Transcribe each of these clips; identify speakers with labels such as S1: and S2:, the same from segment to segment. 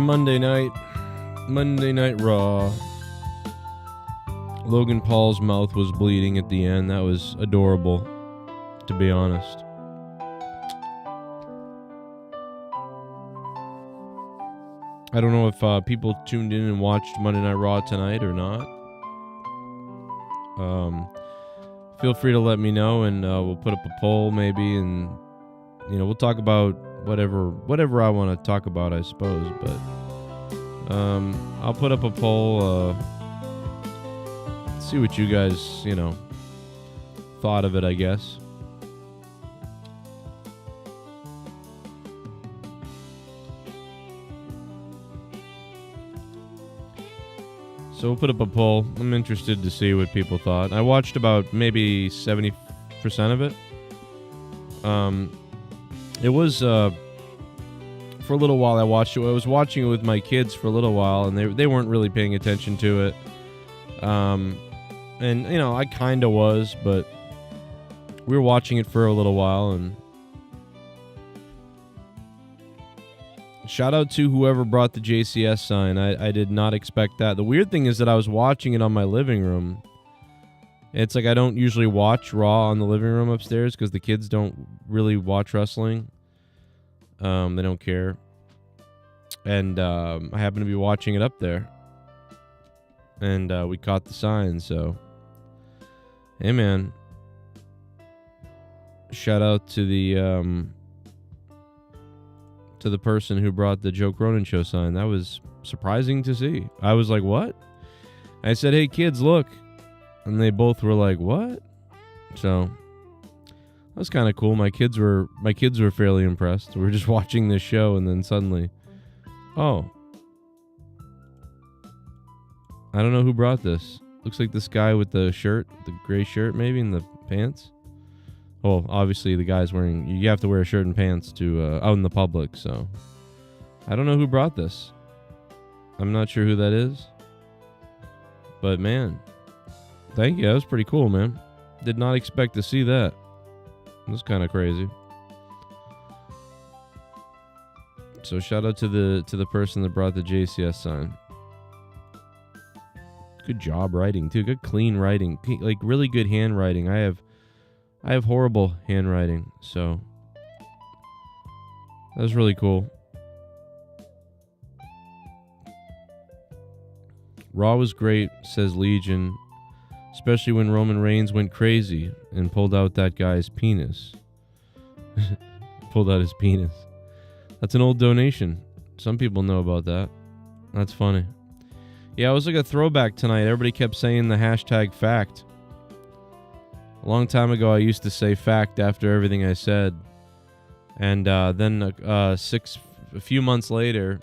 S1: Monday Night Raw. Logan Paul's mouth was bleeding at the end. That was adorable, to be honest. I don't know if people tuned in and watched Monday Night Raw tonight or not. Feel free to let me know, and we'll put up a poll maybe, and we'll talk about whatever I want to talk about, I suppose. But I'll put up a poll. See what you guys thought of it, I guess. So we'll put up a poll. I'm interested to see what people thought. I watched about maybe 70% of it. It was for a little while I watched it. I was watching it with my kids for a little while, and they weren't really paying attention to it. And I kind of was, but we were watching it for a little while, and shout out to whoever brought the JCS sign. I did not expect that. The weird thing is that I was watching it on my living room. It's like I don't usually watch Raw on the living room upstairs because the kids don't really watch wrestling. They don't care. And I happen to be watching it up there. And we caught the sign, so hey man. Shout out to the person who brought the Joe Cronin show sign. That was surprising to see. I was like, what? I said, hey kids, look. And they both were like, what? So that was kind of cool. My kids were fairly impressed. We were just watching this show, and then suddenly, oh, I don't know who brought this. Looks like this guy with the shirt, the gray shirt maybe, and the pants. Well, obviously the guy's wearing, you have to wear a shirt and pants to out in the public, so I don't know who brought this. I'm not sure who that is. But man, thank you. That was pretty cool, man. Did not expect to see that. It was kind of crazy. So shout out to the person that brought the JCS sign. Good job writing too. Good clean writing. Like really good handwriting. I have horrible handwriting, so that was really cool. Raw was great, says Legion, especially when Roman Reigns went crazy and pulled out that guy's penis. Pulled out his penis. That's an old donation. Some people know about that. That's funny. Yeah, it was like a throwback tonight. Everybody kept saying the hashtag fact. A long time ago, I used to say fact after everything I said. And then a few months later,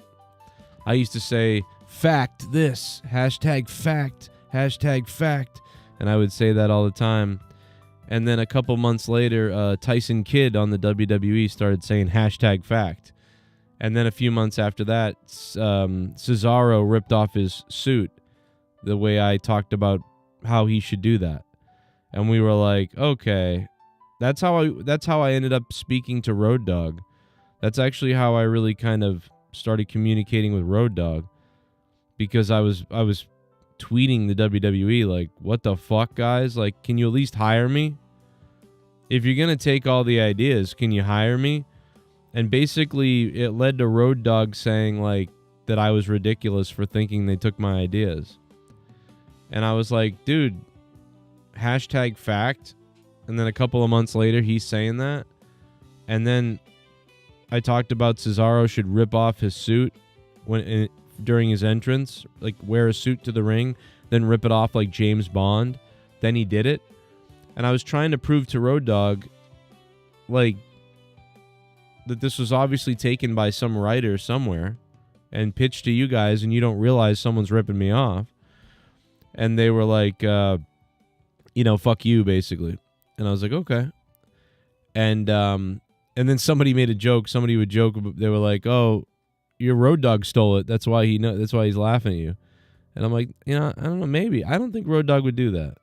S1: I used to say, fact this, hashtag fact, and I would say that all the time. And then a couple months later, Tyson Kidd on the WWE started saying hashtag fact. And then a few months after that, Cesaro ripped off his suit the way I talked about how he should do that. And we were like, okay, that's how I ended up speaking to Road Dogg. That's actually how I really kind of started communicating with Road Dogg, because I was tweeting the WWE like, what the fuck, guys? Like, can you at least hire me? If you're going to take all the ideas, can you hire me? And basically it led to Road Dogg saying like that I was ridiculous for thinking they took my ideas. And I was like, dude, hashtag fact. And then a couple of months later, he's saying that. And then I talked about Cesaro should rip off his suit during his entrance, like wear a suit to the ring, then rip it off like James Bond. Then he did it. And I was trying to prove to Road Dogg, like, that this was obviously taken by some writer somewhere and pitched to you guys, and you don't realize someone's ripping me off. And they were like, fuck you, basically. And I was like, okay. And then somebody made a joke. Somebody would joke. They were like, oh, your Road Dogg stole it. That's why that's why he's laughing at you. And I'm like, I don't know. Maybe. I don't think Road Dogg would do that.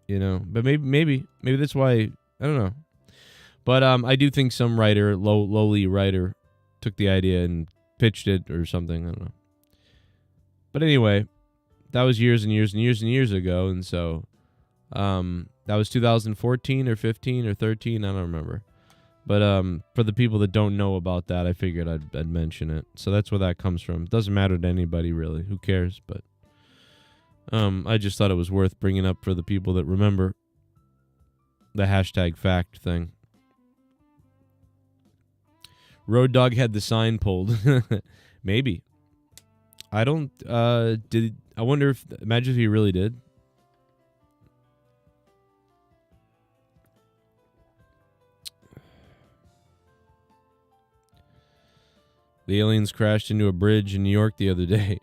S1: But maybe that's why. I don't know. But I do think some writer, lowly writer, took the idea and pitched it or something. I don't know. But anyway, that was years and years and years and years ago, and so that was 2014 or 15 or 13. I don't remember. But for the people that don't know about that, I figured I'd mention it. So that's where that comes from. It doesn't matter to anybody, really. Who cares? But I just thought it was worth bringing up for the people that remember the hashtag fact thing. Road Dogg had the sign pulled. Maybe. I don't... I wonder if... Imagine if he really did. The aliens crashed into a bridge in New York the other day.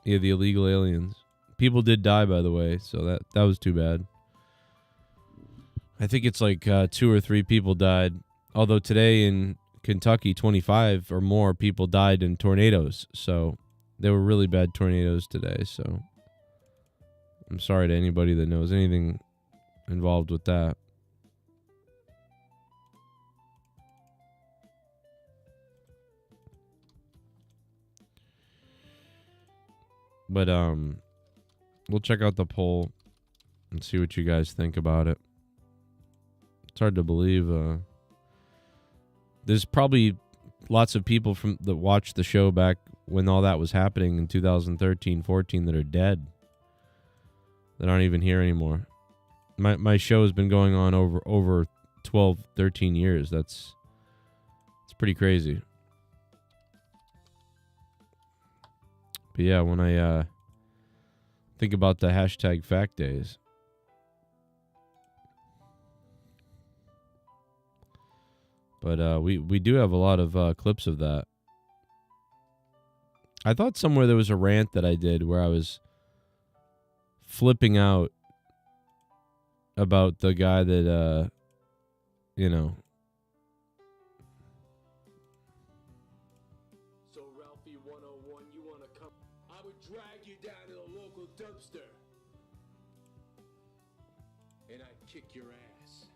S1: Yeah, the illegal aliens. People did die, by the way, so that was too bad. I think it's like 2 or 3 people died. Although today in Kentucky, 25 or more people died in tornadoes. So they were really bad tornadoes today. So I'm sorry to anybody that knows anything involved with that. But we'll check out the poll and see what you guys think about it. It's hard to believe. There's probably lots of people that watched the show back when all that was happening in 2013, 14 that are dead. That aren't even here anymore. My show has been going on over 12, 13 years. It's pretty crazy. But yeah, when I think about the hashtag fact days, but we do have a lot of clips of that. I thought somewhere there was a rant that I did where I was flipping out about the guy that you know.
S2: And I'd kick your ass.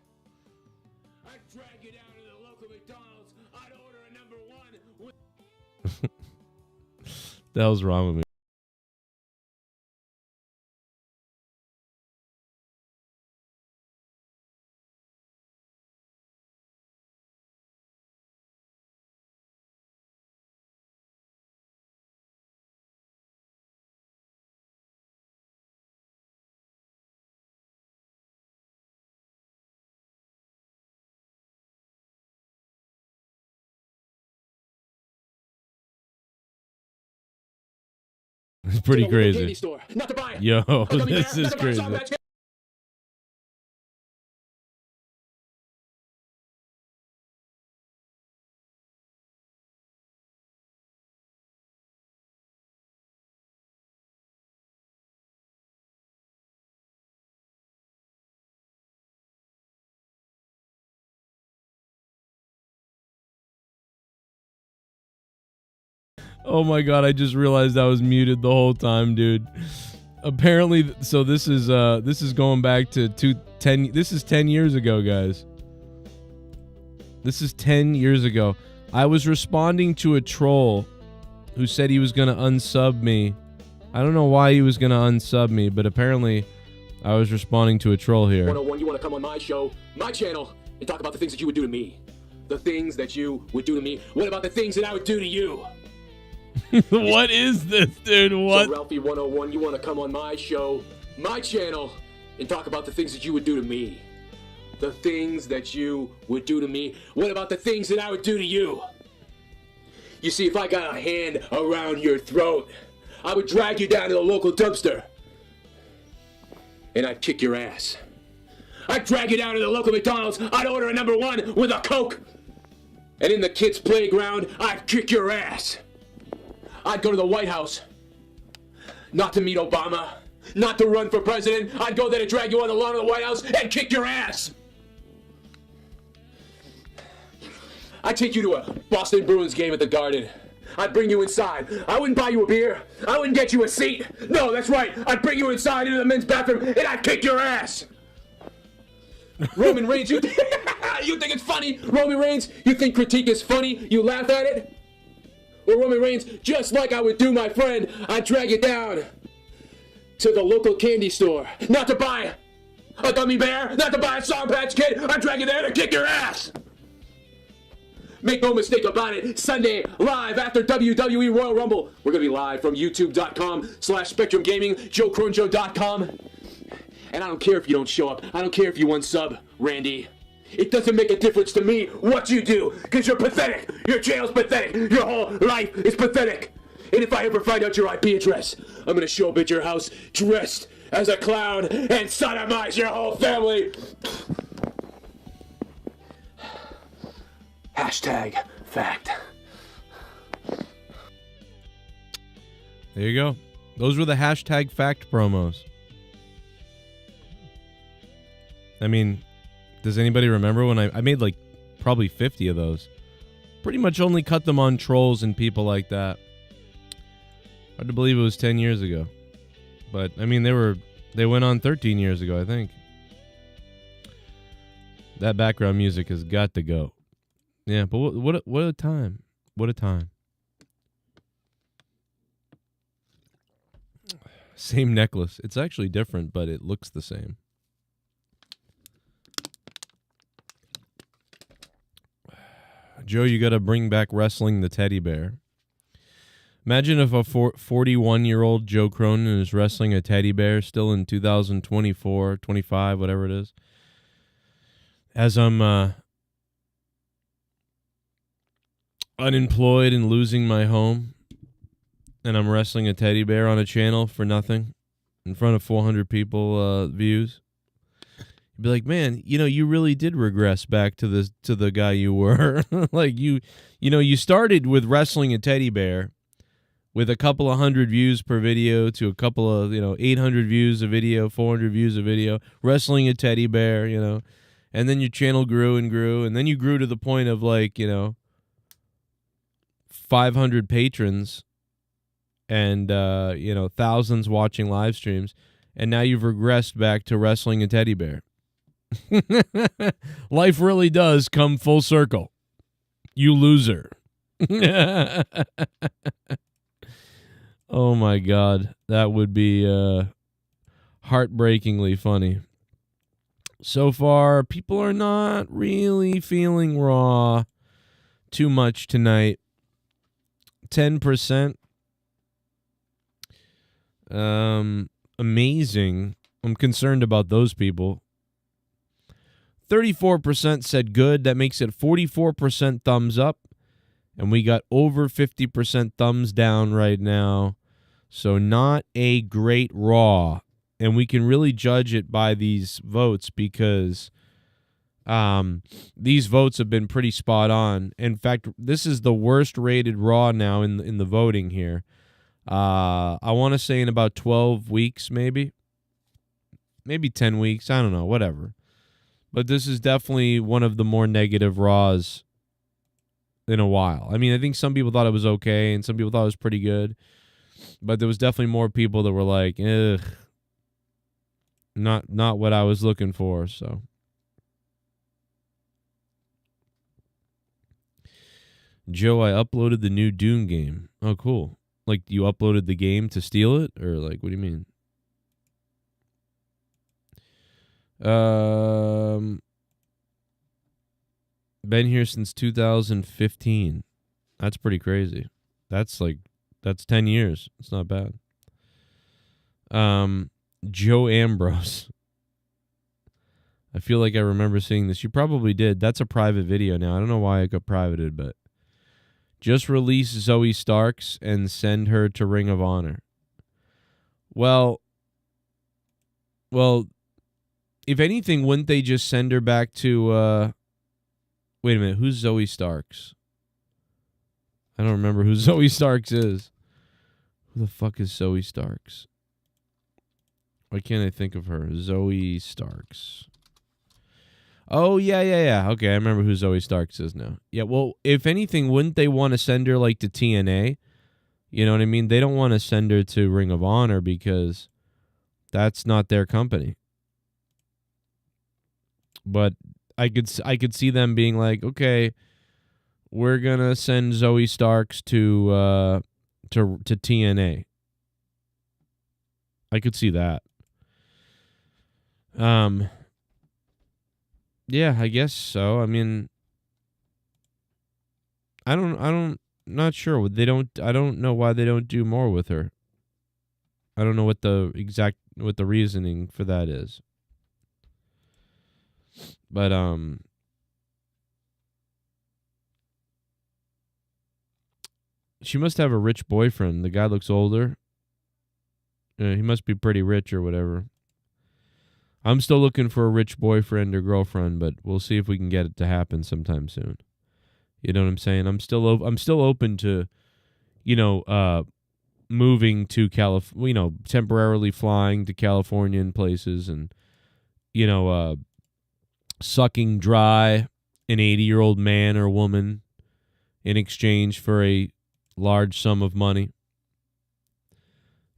S2: I'd drag you down to the local McDonald's. I'd order a number 1 with...
S1: The hell's wrong with me? It's pretty crazy. Yo, this is crazy. Oh my god, I just realized I was muted the whole time, dude. Apparently, so this is going back to 10. This is 10 years ago, guys. This is 10 years ago. I was responding to a troll who said he was gonna unsub me. I don't know why he was gonna unsub me, but apparently I was responding to a troll here.
S2: 101, you want to come on my show, my channel, and talk about the things that you would do to me. The things that you would do to me. What about the things that I would do to you?
S1: What is this, dude? What?
S2: So Ralphie 101, you want to come on my show, my channel, and talk about the things that you would do to me. The things that you would do to me. What about the things that I would do to you? You see, if I got a hand around your throat, I would drag you down to the local dumpster. And I'd kick your ass. I'd drag you down to the local McDonald's. I'd order a number 1 with a Coke. And in the kids' playground, I'd kick your ass. I'd go to the White House, not to meet Obama, not to run for president. I'd go there to drag you on the lawn of the White House and kick your ass. I'd take you to a Boston Bruins game at the Garden. I'd bring you inside. I wouldn't buy you a beer. I wouldn't get you a seat. No, that's right. I'd bring you inside into the men's bathroom and I'd kick your ass. Roman Reigns, you think it's funny? Roman Reigns, you think critique is funny? You laugh at it? Or Roman Reigns, just like I would do my friend, I'd drag you down to the local candy store. Not to buy a gummy bear, not to buy a Sour Patch Kid. I'd drag you there to kick your ass. Make no mistake about it, Sunday, live after WWE Royal Rumble. We're going to be live from youtube.com/Spectrum Gaming, JoeCronjo.com. And I don't care if you don't show up. I don't care if you unsub, Randy. It doesn't make a difference to me what you do, because you're pathetic. Your channel's pathetic. Your whole life is pathetic. And if I ever find out your IP address, I'm going to show up at your house dressed as a clown and sodomize your whole family. Hashtag fact.
S1: There you go. Those were the hashtag fact promos. I mean, does anybody remember when I made like probably 50 of those? Pretty much only cut them on trolls and people like that. Hard to believe it was 10 years ago. But I mean, they went on 13 years ago, I think. That background music has got to go. Yeah, but what a time. What a time. Same necklace. It's actually different, but it looks the same. Joe, you got to bring back wrestling the teddy bear. Imagine if a 41-year-old Joe Cronin is wrestling a teddy bear still in 2024, 25, whatever it is. As I'm unemployed and losing my home, and I'm wrestling a teddy bear on a channel for nothing in front of 400 people views. You'd be like, man, you really did regress back to the guy you were. Like you started with wrestling a teddy bear with a couple of hundred views per video to a couple of 800 views a video, 400 views a video, wrestling a teddy bear, and then your channel grew and grew, and then you grew to the point of 500 patrons and thousands watching live streams, and now you've regressed back to wrestling a teddy bear. Life really does come full circle. You loser. Oh my God, that would be heartbreakingly funny. So far, people are not really feeling Raw too much tonight. 10%. Amazing. I'm concerned about those people. 34% said good. That makes it 44% thumbs up. And we got over 50% thumbs down right now. So not a great Raw. And we can really judge it by these votes because these votes have been pretty spot on. In fact, this is the worst rated Raw now in the voting here. I want to say in about 12 weeks, maybe 10 weeks. I don't know, whatever. But this is definitely one of the more negative Raws in a while. I mean, I think some people thought it was okay and some people thought it was pretty good. But there was definitely more people that were like, ugh, not what I was looking for, so. Joe, I uploaded the new Doom game. Oh, cool. Like, you uploaded the game to steal it? Or, like, what do you mean? Been here since 2015. That's pretty crazy. That's 10 years. It's not bad. Joe Ambrose. I feel like I remember seeing this. You probably did. That's a private video now. I don't know why it got privated, but just release Zoe Starks and send her to Ring of Honor. Well, if anything, wouldn't they just send her back to wait a minute, who's Zoe Starks? I don't remember who Zoe Starks is. Who the fuck is Zoe Starks? Why can't I think of her? Zoe Starks. Oh, yeah. Okay, I remember who Zoe Starks is now. Yeah, well, if anything, wouldn't they want to send her, like, to TNA? You know what I mean? They don't want to send her to Ring of Honor because that's not their company. But I could see them being like, okay, we're gonna send Zoe Starks to TNA. I could see that. Yeah, I guess so. I mean, not sure. I don't know why they don't do more with her. I don't know what the reasoning for that is. But she must have a rich boyfriend. The guy looks older. He must be pretty rich or whatever. I'm still looking for a rich boyfriend or girlfriend, but we'll see if we can get it to happen sometime soon. You know what I'm saying? I'm still open to, moving to California, temporarily flying to California and places, and sucking dry an 80-year-old man or woman in exchange for a large sum of money,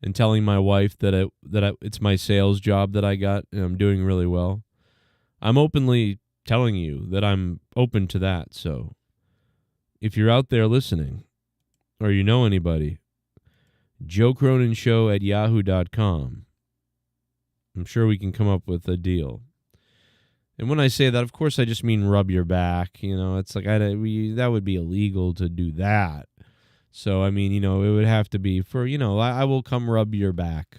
S1: and telling my wife that it's my sales job that I got and I'm doing really well. I'm openly telling you that I'm open to that. So if you're out there listening or you know anybody, JoeCroninShow@yahoo.com. I'm sure we can come up with a deal. And when I say that, of course, I just mean rub your back. It's like that would be illegal to do that. So, I mean, it would have to be for, I will come rub your back,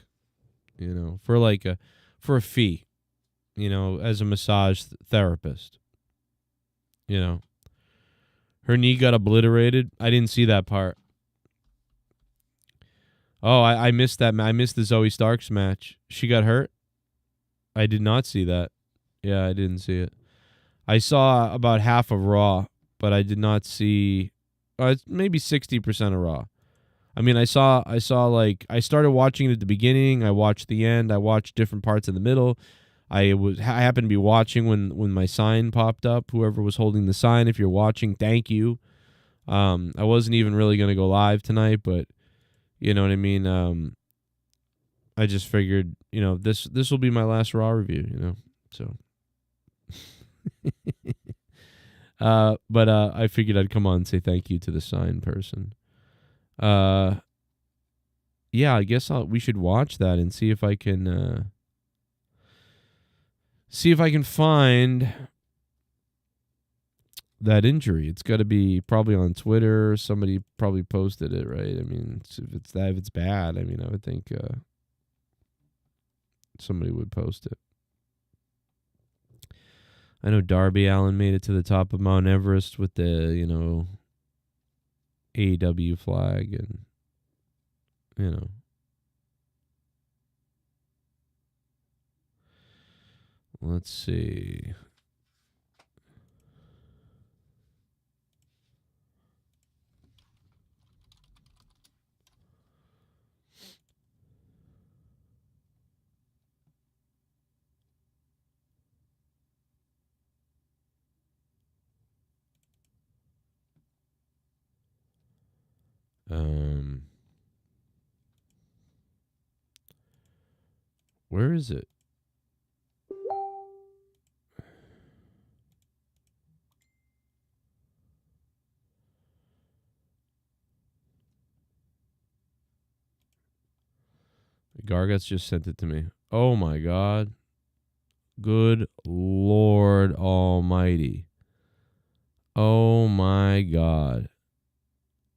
S1: for a fee, as a massage therapist. Her knee got obliterated. I didn't see that part. Oh, I missed that. I missed the Zoe Starks match. She got hurt? I did not see that. Yeah, I didn't see it. I saw about half of Raw, but I did not see... it's maybe 60% of Raw. I mean, I started watching it at the beginning. I watched the end. I watched different parts in the middle. I happened to be watching when my sign popped up. Whoever was holding the sign, if you're watching, thank you. I wasn't even really going to go live tonight, but you know what I mean? I just figured, this will be my last Raw review, so... But I figured I'd come on and say thank you to the sign person. Yeah, I guess we should watch that and see if I can find that injury. It's got to be probably on Twitter. Somebody probably posted it, right? I mean, if it's bad, I mean, I would think somebody would post it. I know Darby Allin made it to the top of Mount Everest with the, AEW flag, and, let's see. Where is it? Gargot's just sent it to me. Oh my God. Good Lord Almighty. Oh my God.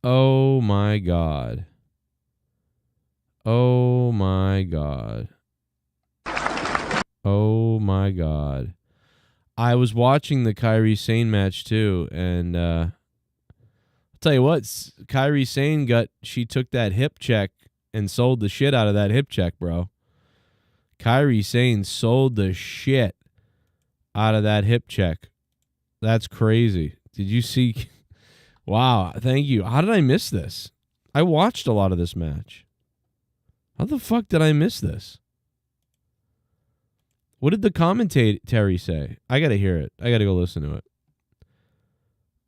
S1: Oh my God. Oh my God. Oh my God. I was watching the Kairi Sane match too, and I'll tell you what, Kairi Sane she took that hip check and sold the shit out of that hip check, bro. Kairi Sane sold the shit out of that hip check. That's crazy. Did you see? Wow, thank you. How did I miss this? I watched a lot of this match. How the fuck did I miss this? What did the commentary say? I gotta hear it. I gotta go listen to it.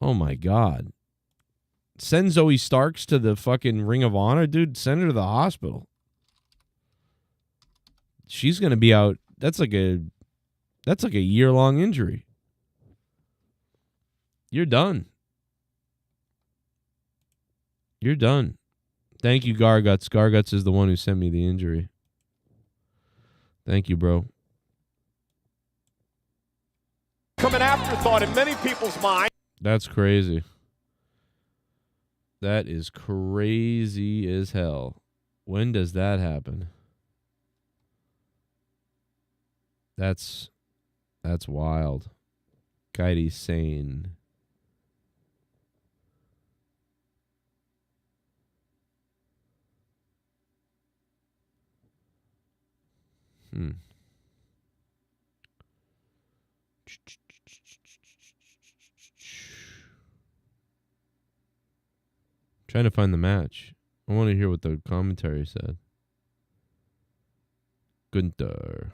S1: Oh my God. Send Zoe Starks to the fucking Ring of Honor, dude. Send her to the hospital. She's gonna be out. That's like a year-long injury. You're done. You're done. Thank you, Garguts. Garguts is the one who sent me the injury. Thank you, bro.
S3: Come an afterthought in many people's minds.
S1: That's crazy. That is crazy as hell. When does that happen? That's wild. Kairi Sane. Trying to find the match. I want to hear what the commentary said. Gunther.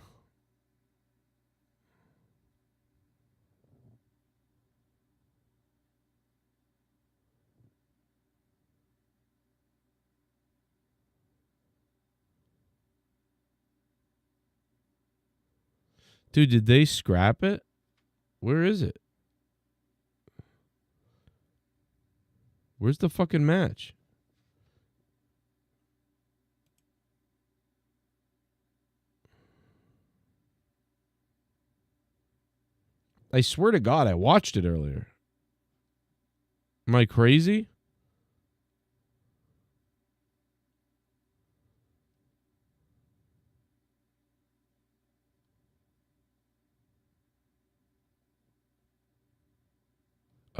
S1: Dude, did they scrap it? Where is it? Where's the fucking match? I swear to God, I watched it earlier. Am I crazy?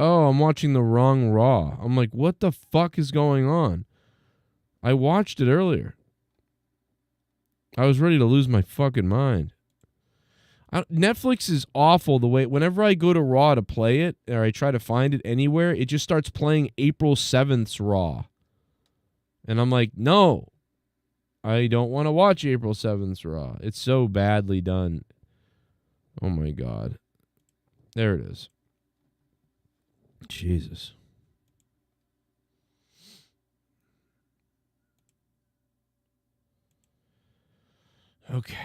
S1: Oh, I'm watching the wrong Raw. I'm like, what the fuck is going on? I watched it earlier. I was ready to lose my fucking mind. Netflix is awful the way, whenever I go to Raw to play it, or I try to find it anywhere, it just starts playing April 7th's Raw. And I'm like, no, I don't want to watch April 7th's Raw. It's so badly done. Oh my God. There it is. Jesus. Okay.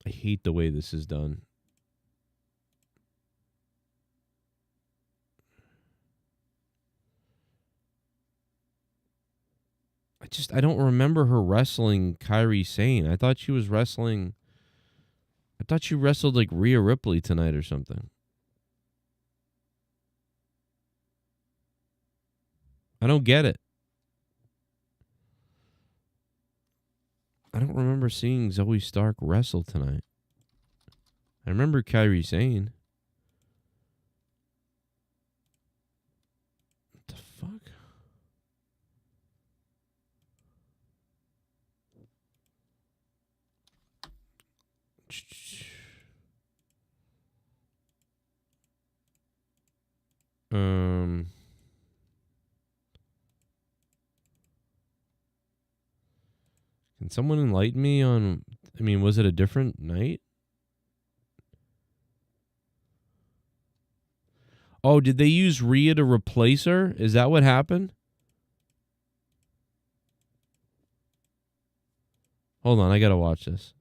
S1: I hate the way this is done. I don't remember her wrestling Kairi Sane. I thought she wrestled like Rhea Ripley tonight or something. I don't get it. I don't remember seeing Zoe Stark wrestle tonight. I remember Kairi Sane. What the fuck? Can someone enlighten me on, I mean, was it a different night? Oh, did they use Rhea to replace her? Is that what happened? Hold on, I gotta watch this.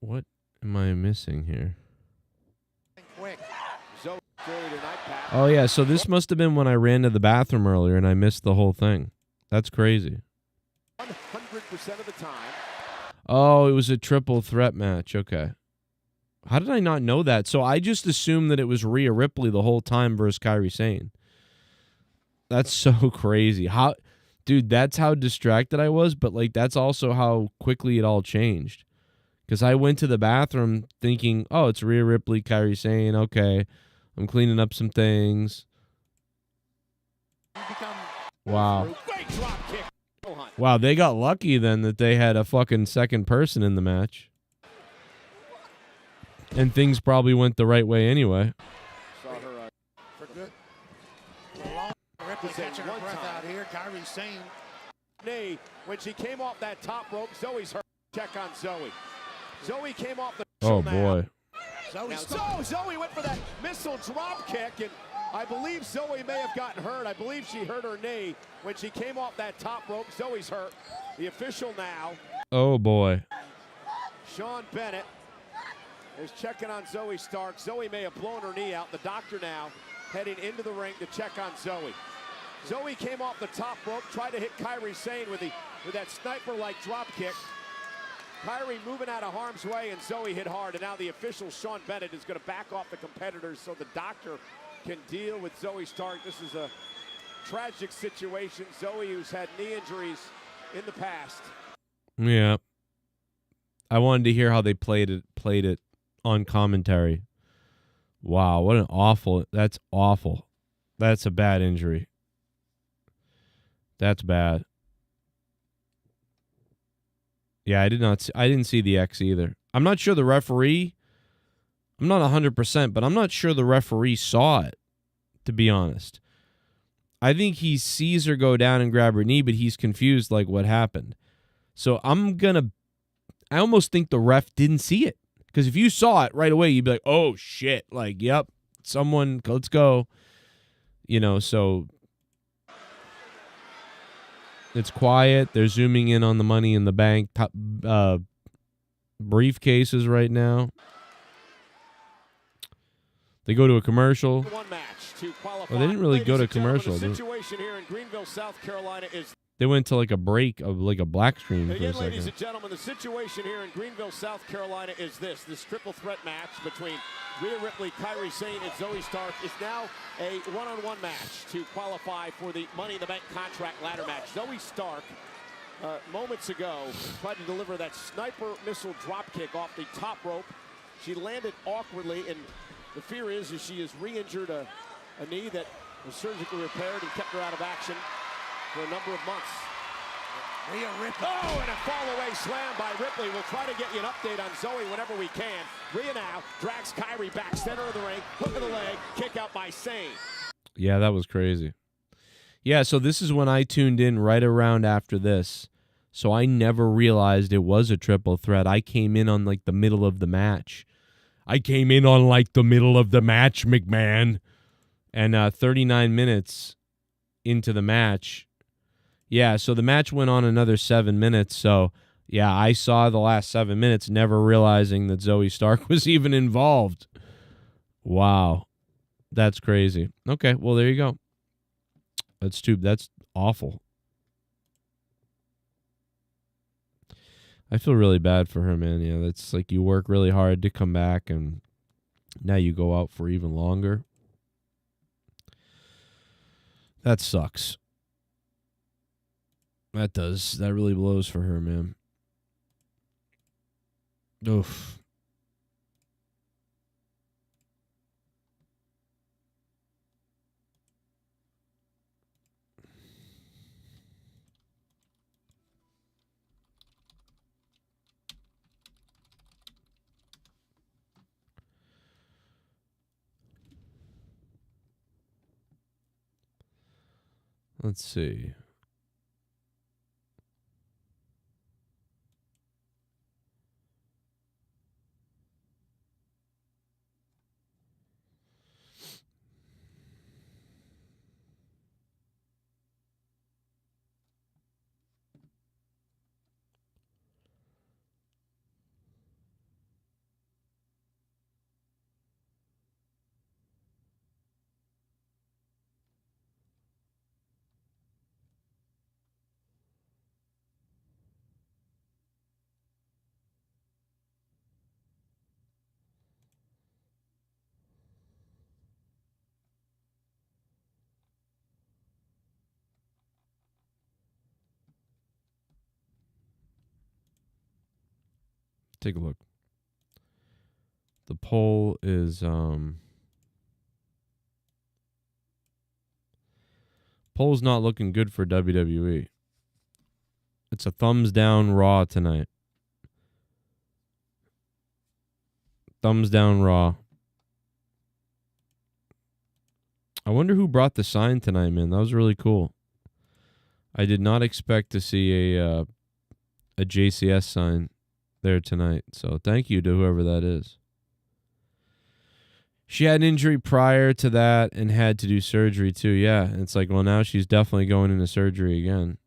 S1: What am I missing here? Oh, yeah, so this must have been when I ran to the bathroom earlier and I missed the whole thing. That's crazy.
S3: 100% of the time.
S1: Oh, it was a triple threat match. Okay. How did I not know that? So I just assumed that it was Rhea Ripley the whole time versus Kairi Sane. That's so crazy. How, dude, that's how distracted I was, but like that's also how quickly it all changed. Because I went to the bathroom thinking, oh, it's Rhea Ripley, Kairi Sane. Okay, I'm cleaning up some things. Wow. Wow, they got lucky then that they had a fucking second person in the match. And things probably went the right way anyway.
S3: This is a one time
S4: out here. Kairi Sane.
S3: knee when she came off that top rope. Zoe's hurt. Check on Zoe. Zoe came off the.
S1: Oh boy.
S3: Zoe went for that missile drop kick, and I believe Zoe may have gotten hurt. I believe she hurt her knee when she came off that top rope. Zoe's hurt. The official now.
S1: Oh boy.
S3: Sean Bennett is checking on Zoe Stark. Zoe may have blown her knee out. The doctor now heading into the ring to check on Zoe. Zoe came off the top rope, tried to hit Kairi Sane with that sniper-like drop kick. Kairi moving out of harm's way, and Zoe hit hard. And now the official, Sean Bennett, is going to back off the competitors so the doctor can deal with Zoe Stark. This is a tragic situation. Zoe, who's had knee injuries in the past.
S1: Yeah. I wanted to hear how they played it on commentary. Wow, what an awful. That's awful. That's a bad injury. That's bad. Yeah, I didn't see the X either. I'm not sure the referee. I'm not 100%, but I'm not sure the referee saw it, to be honest. I think he sees her go down and grab her knee, but he's confused like what happened. So I almost think the ref didn't see it. Because if you saw it right away, you'd be like, oh, shit. Like, yep, someone, let's go. You know, so it's quiet. They're zooming in on the Money in the Bank briefcases right now. They go to a commercial.
S3: One match to qualify.
S1: Well, they didn't really go to commercial.
S3: The situation here in Greenville, South Carolina is.
S1: They went to like a break of like a black screen for a
S3: Again,
S1: second.
S3: ladies and gentlemen, the situation here in Greenville, South Carolina is this triple threat match between Rhea Ripley, Kairi Sane, and Zoe Stark is now a one-on-one match to qualify for the Money in the Bank contract ladder match. Zoe Stark, moments ago, tried to deliver that sniper missile drop kick off the top rope. She landed awkwardly, and the fear is she has re-injured a knee that was surgically repaired and kept her out of action for a number of months.
S4: Rhea Ripley.
S3: Oh, and a fall-away slam by Ripley. We'll try to get you an update on Zoe whenever we can. Rhea now drags Kairi back, center of the ring, hook of the leg, kick out by Sane.
S1: Yeah, that was crazy. Yeah, so this is when I tuned in right around after this. So I never realized it was a triple threat. I came in on like the middle of the match. McMahon. And 39 minutes into the match. Yeah, so the match went on another 7 minutes. So, yeah, I saw the last 7 minutes, never realizing that Zoe Stark was even involved. Wow. That's crazy. Okay, well, there you go. That's awful. I feel really bad for her, man. Yeah, that's like you work really hard to come back, and now you go out for even longer. That sucks. That does. That really blows for her, man. Oof. Let's see. Take a look. The poll is poll's not looking good for WWE. It's a thumbs down Raw tonight. Thumbs down Raw. I wonder who brought the sign tonight, man. That was really cool. I did not expect to see a JCS sign there tonight. So thank you to whoever that is. She had an injury prior to that and had to do surgery too. Yeah, and it's like, well, now she's definitely going into surgery again.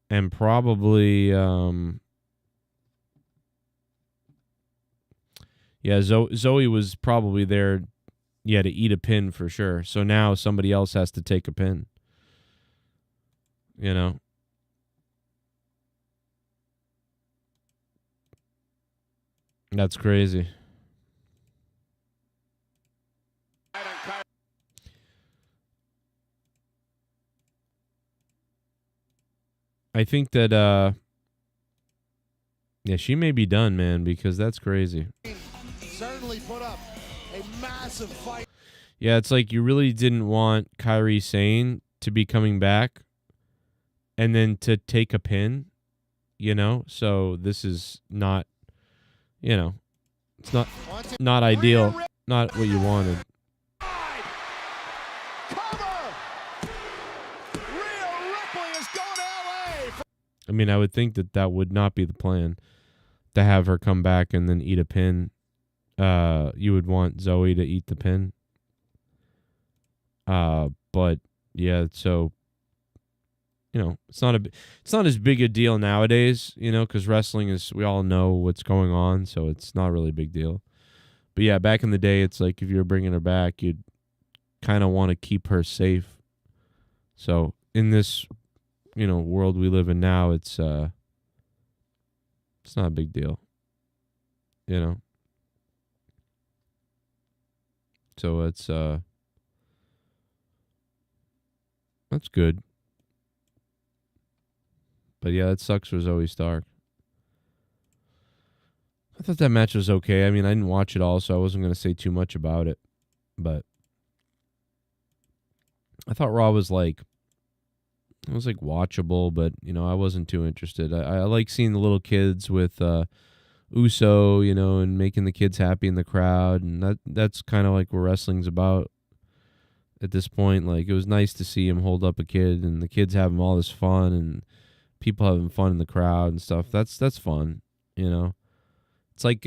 S1: And probably, Zoe was probably there, to eat a pin for sure. So now somebody else has to take a pin. You know? That's crazy. I think that, she may be done, man, because that's crazy.
S3: Certainly put up a massive fight.
S1: Yeah, it's like you really didn't want Kairi Sane to be coming back and then to take a pin, So this is not, it's not ideal, not what you wanted. I mean, I would think that would not be the plan, to have her come back and then eat a pin. You would want Zoe to eat the pin. But yeah, so it's not as big a deal nowadays, because wrestling is, we all know what's going on, so it's not really a big deal. But yeah, back in the day, it's like if you were bringing her back, you'd kind of want to keep her safe. So in this world we live in now, it's not a big deal, so it's that's good. But yeah, that sucks for Zoe Stark. I thought that match was okay. I mean, I didn't watch it all, so I wasn't going to say too much about it, but I thought Raw was watchable, but I wasn't too interested. I like seeing the little kids with Uso, and making the kids happy in the crowd, and that's kind of like what wrestling's about at this point. Like, it was nice to see him hold up a kid and the kids having all this fun and people having fun in the crowd and stuff. That's fun, It's like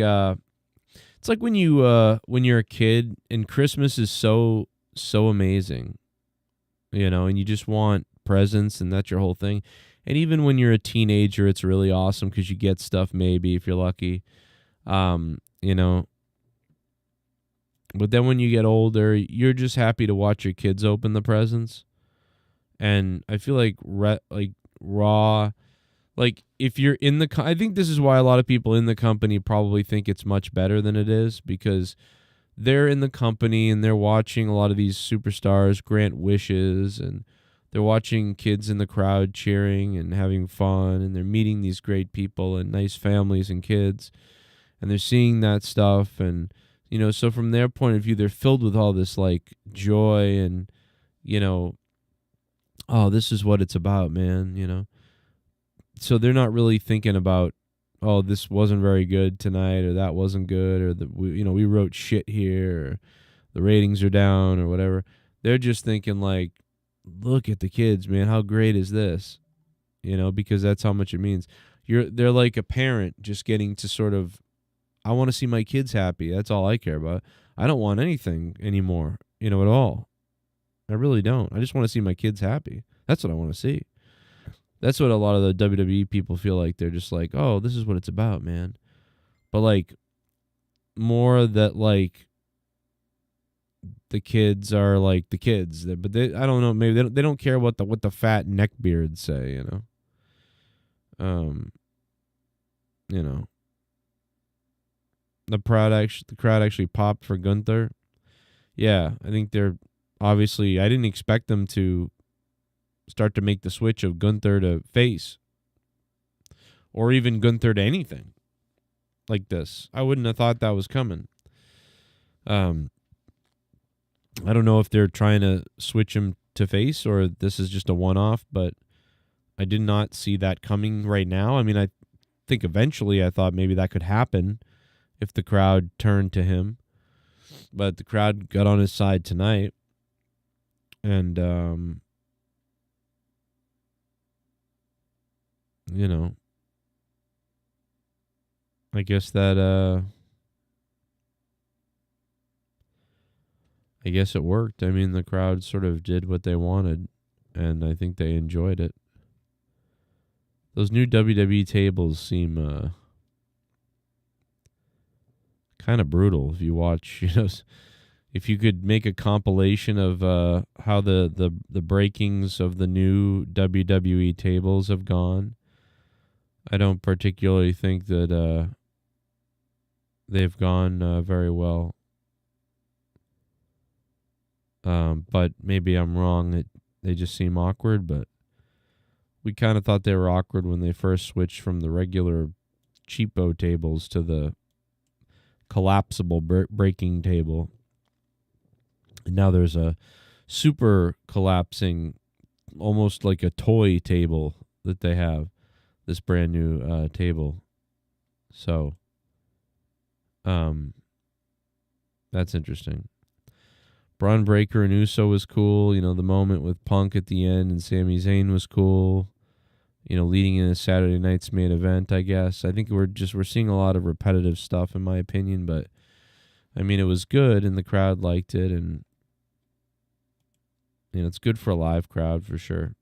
S1: when you're a kid and Christmas is so amazing, and you just want presents, and that's your whole thing. And even when you're a teenager, it's really awesome because you get stuff, maybe, if you're lucky, But then when you get older, you're just happy to watch your kids open the presents. And I feel like Raw, like if you're in the, I think this is why a lot of people in the company probably think it's much better than it is, because they're in the company and they're watching a lot of these superstars grant wishes, and they're watching kids in the crowd cheering and having fun, and they're meeting these great people and nice families and kids, and they're seeing that stuff. And, so from their point of view, they're filled with all this like joy and, oh, this is what it's about, man, So they're not really thinking about, oh, this wasn't very good tonight, or that wasn't good, or we wrote shit here, or the ratings are down, or whatever. They're just thinking like, look at the kids, man. How great is this? Because that's how much it means. They're like a parent just getting to sort of, I want to see my kids happy. That's all I care about. I don't want anything anymore, at all. I really don't. I just want to see my kids happy. That's what I want to see. That's what a lot of the WWE people feel like. They're just like, oh, this is what it's about, man. But like, more that like the kids are like the kids. But I don't know. Maybe they don't care what the fat neckbeards say. The crowd actually popped for Gunther. Yeah, I think they're obviously. I didn't expect them to start to make the switch of Gunther to face, or even Gunther to anything like this. I wouldn't have thought that was coming. I don't know if they're trying to switch him to face or this is just a one-off, but I did not see that coming right now. I mean, I think eventually I thought maybe that could happen if the crowd turned to him. But the crowd got on his side tonight. And, you know, I guess that, I guess it worked. I mean, the crowd sort of did what they wanted, and I think they enjoyed it. Those new WWE tables seem kind of brutal if you watch, you know, if you could make a compilation of how the breakings of the new WWE tables have gone. I don't particularly think that they've gone very well. But maybe I'm wrong. They just seem awkward, but we kind of thought they were awkward when they first switched from the regular cheapo tables to the collapsible breaking table. And now there's a super collapsing, almost like a toy table that they have, this brand new table. So, that's interesting. Braun Breaker and Uso was cool. You know, the moment with Punk at the end and Sami Zayn was cool. You know, leading in a Saturday night's main event, I guess. I think we're seeing a lot of repetitive stuff, in my opinion, but I mean, it was good and the crowd liked it, and you know, it's good for a live crowd for sure.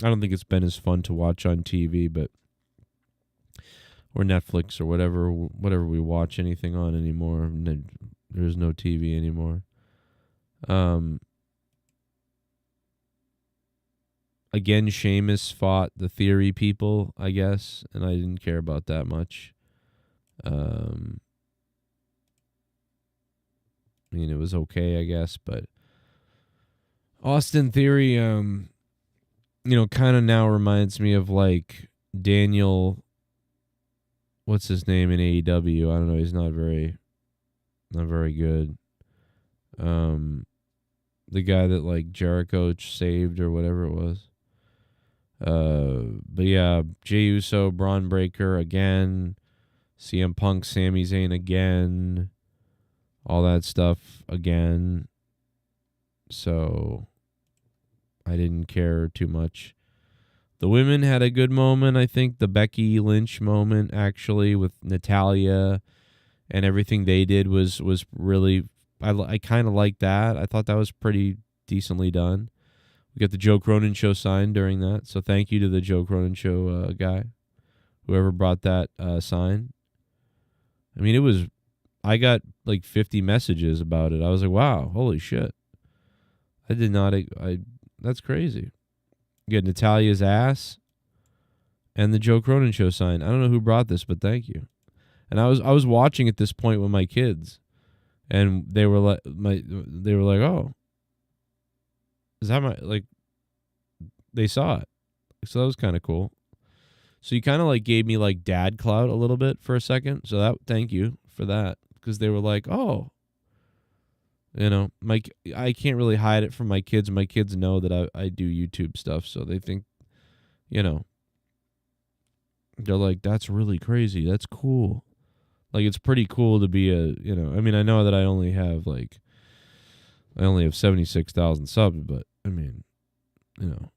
S1: I don't think it's been as fun to watch on TV, but or Netflix or whatever we watch anything on anymore. There's no TV anymore. Again, Sheamus fought the Theory people, I guess, and I didn't care about that much. I mean, it was okay, I guess, but Austin Theory, you know, kind of now reminds me of like Daniel, what's his name in AEW? I don't know. He's not very good. The guy that like Jericho saved or whatever it was. But yeah, Jey Uso, Braun Breaker again, CM Punk, Sami Zayn again, all that stuff again. So I didn't care too much. The women had a good moment. I think the Becky Lynch moment, actually, with Natalya and everything they did was really, I kind of liked that. I thought that was pretty decently done. We got the Joe Cronin show signed during that, so thank you to the Joe Cronin show guy, whoever brought that sign. I mean, I got like 50 messages about it. I was like, wow, holy shit. That's crazy. You got Natalya's ass and the Joe Cronin show sign. I don't know who brought this, but thank you. And I was watching at this point with my kids, and they were like, oh, is that my, like, they saw it. So that was kind of cool. So you kind of like gave me like dad clout a little bit for a second. So thank you for that, because they were like, oh, you know, I can't really hide it from my kids. My kids know that I do YouTube stuff, so they think, you know, they're like, that's really crazy. That's cool. Like, it's pretty cool to be you know, I mean, I know that I only have 76,000 subs, but I mean, you know,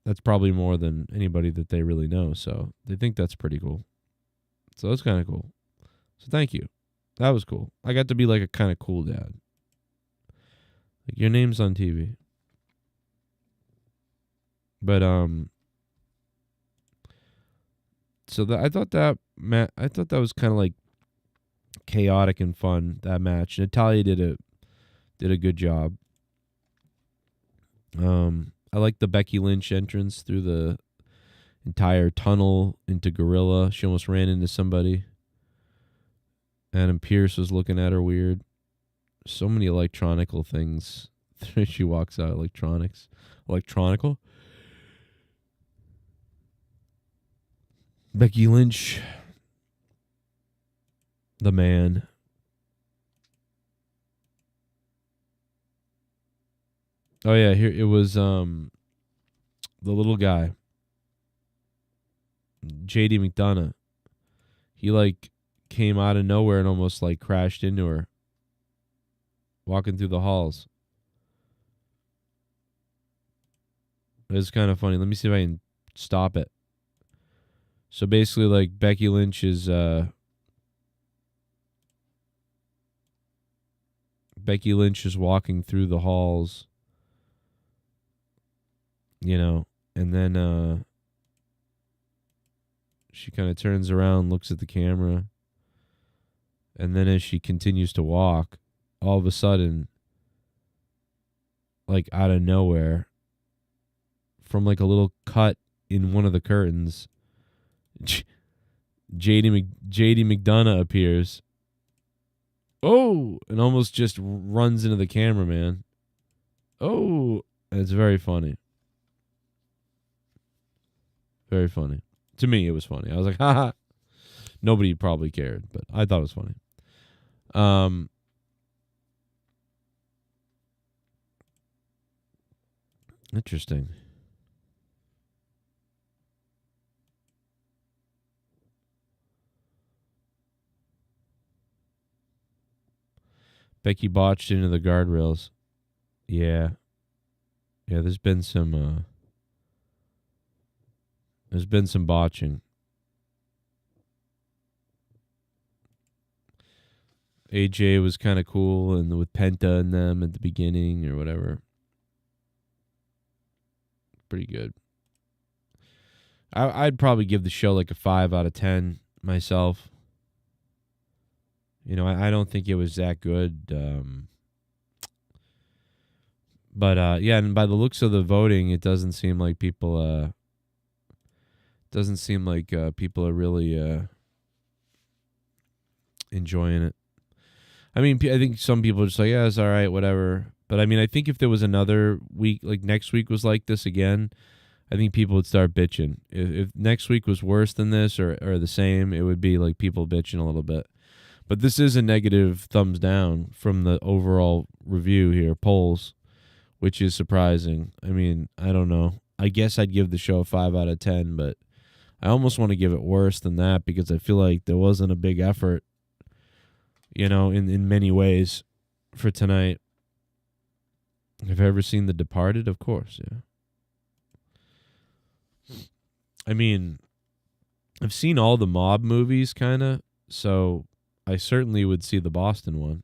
S1: that's probably more than anybody that they really know. So they think that's pretty cool. So that's kind of cool. So thank you. That was cool. I got to be like a kind of cool dad. Like, your name's on TV. But so I thought that was kind of like chaotic and fun, that match. Natalya did a good job. I like the Becky Lynch entrance through the entire tunnel into Gorilla. She almost ran into somebody. Adam Pearce was looking at her weird. So many electronical things. She walks out. Electronical. Becky Lynch, the man. Oh yeah, here it was. The little guy, JD McDonough. He like came out of nowhere and almost like crashed into her. walking through the halls. It's kind of funny. Let me see if I can stop it. So basically, like, Becky Lynch is walking through the halls, you know, and then she kind of turns around, looks at the camera, and then as she continues to walk, all of a sudden, like out of nowhere, from like a little cut in one of the curtains, JD McDonough appears. Oh, and almost just runs into the cameraman. Oh, and it's very funny. Very funny. To me, it was funny. I was like, haha. Nobody probably cared, but I thought it was funny. Interesting. Becky botched into the guardrails. Yeah. Yeah, there's been some botching. AJ was kind of cool and with Penta and them at the beginning or whatever. Pretty good. I'd probably give the show like a 5 out of 10 myself. You know, I don't think it was that good. But yeah, and by the looks of the voting, it doesn't seem like people are really enjoying it. I mean, I think some people are just like, yeah, it's all right, whatever. But I mean, I think if there was another week, like next week was like this again, I think people would start bitching. If next week was worse than this or the same, it would be like people bitching a little bit. But this is a negative thumbs down from the overall review here, polls, which is surprising. I mean, I don't know. I guess I'd give the show a 5 out of 10, but I almost want to give it worse than that because I feel like there wasn't a big effort, you know, in many ways for tonight. Have you ever seen The Departed? Of course, yeah. I mean, I've seen all the mob movies, kind of, so I certainly would see the Boston one,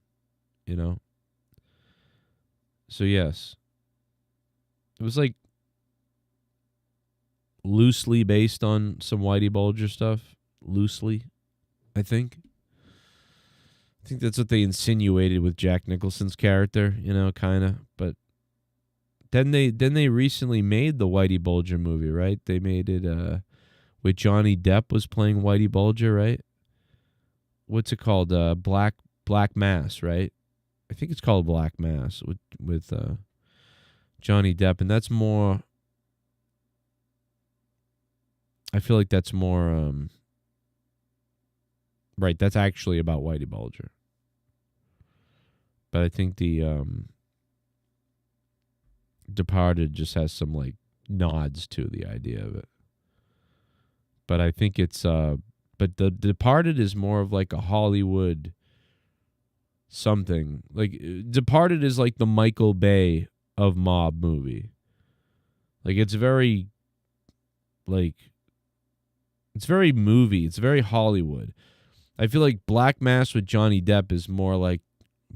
S1: you know. So, yes. It was like loosely based on some Whitey Bulger stuff. Loosely, I think. I think that's what they insinuated with Jack Nicholson's character, you know, kind of. But then they recently made the Whitey Bulger movie, right? They made it with Johnny Depp was playing Whitey Bulger, right? What's it called? Black Mass, right? I think it's called Black Mass with Johnny Depp, and that's more. I feel like that's more. Right, that's actually about Whitey Bulger. But I think the Departed just has some like nods to the idea of it. But I think it's but the Departed is more of like a Hollywood something. Like Departed is like the Michael Bay of mob movie. Like it's very movie. It's very Hollywood. I feel like Black Mass with Johnny Depp is more like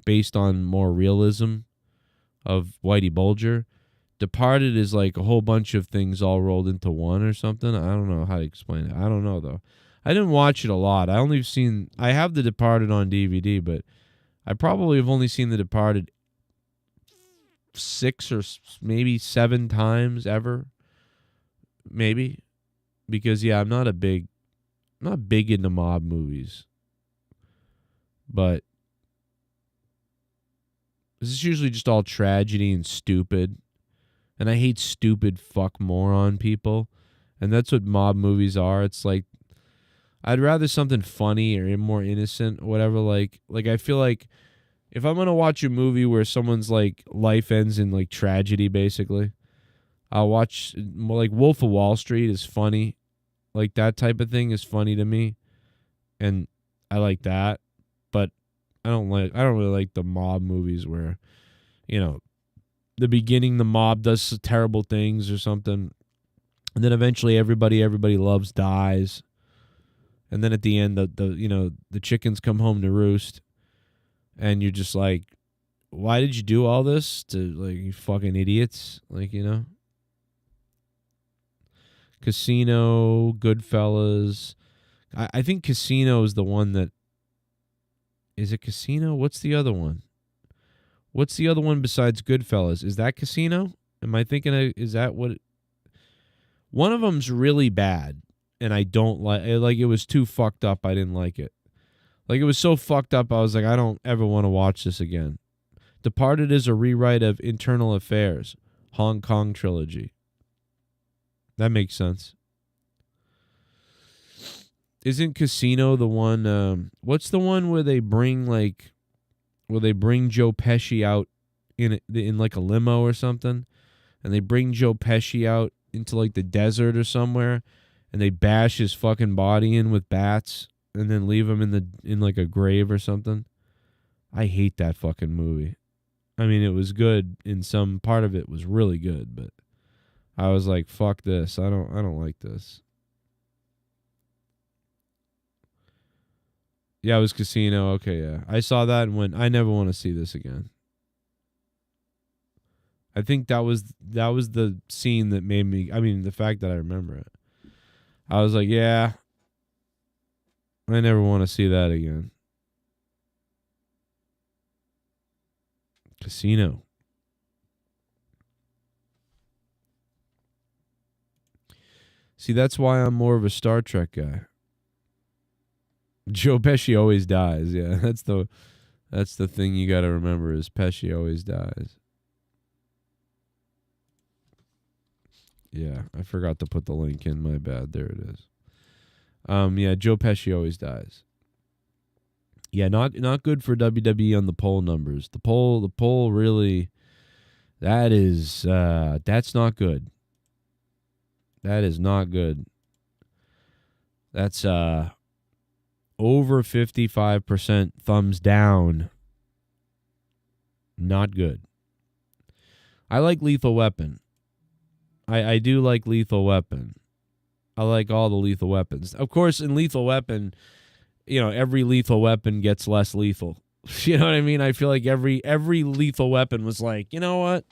S1: based on more realism of Whitey Bulger. Departed is like a whole bunch of things all rolled into one or something. I don't know how to explain it. I don't know, though. I didn't watch it a lot. I have The Departed on DVD, but I probably have only seen The Departed 6 or maybe 7 times ever. Maybe. Because, yeah, I'm not big into mob movies. But this is usually just all tragedy and stupid. And I hate stupid fuck moron people. And that's what mob movies are. It's like, I'd rather something funny or more innocent or whatever. Like I feel like if I'm going to watch a movie where someone's like life ends in like tragedy, basically, I'll watch more like Wolf of Wall Street is funny. Like that type of thing is funny to me. And I like that. But I don't really like the mob movies where, the beginning the mob does terrible things or something, and then eventually everybody loves dies, and then at the end the chickens come home to roost, and you're just like, why did you do all this to, like, you fucking idiots? Like, Casino, Goodfellas. I think Casino is the one that... Is it Casino? What's the other one? What's the other one besides Goodfellas? Is that Casino? Am I thinking is that what... One of them's really bad, and I don't like... Like, it was too fucked up. I didn't like it. Like, it was so fucked up, I was like, I don't ever want to watch this again. Departed is a rewrite of Internal Affairs, Hong Kong trilogy. That makes sense. Isn't Casino the one... what's the one where they bring, like... Where they bring Joe Pesci out in like a limo or something? And they bring Joe Pesci out into, like, the desert or somewhere, and they bash his fucking body in with bats and then leave him in like a grave or something? I hate that fucking movie. I mean, it was good in some part of it was really good, but I was like, fuck this. I don't like this. Yeah, it was Casino. Okay, yeah. I saw that and went, I never want to see this again. I think that was the scene that made me, I mean, the fact that I remember it. I was like, yeah, I never want to see that again. Casino. See, that's why I'm more of a Star Trek guy. Joe Pesci always dies. Yeah, that's the thing you got to remember is Pesci always dies. Yeah, I forgot to put the link in. My bad. There it is. Yeah, Joe Pesci always dies. Yeah, not good for WWE on the poll numbers. The poll really, that's not good. That is not good. That's over 55% thumbs down. Not good. I like Lethal Weapon. I do like Lethal Weapon. I like all the Lethal Weapons. Of course, in Lethal Weapon, every Lethal Weapon gets less lethal. You know what I mean? I feel like every Lethal Weapon was like, you know what?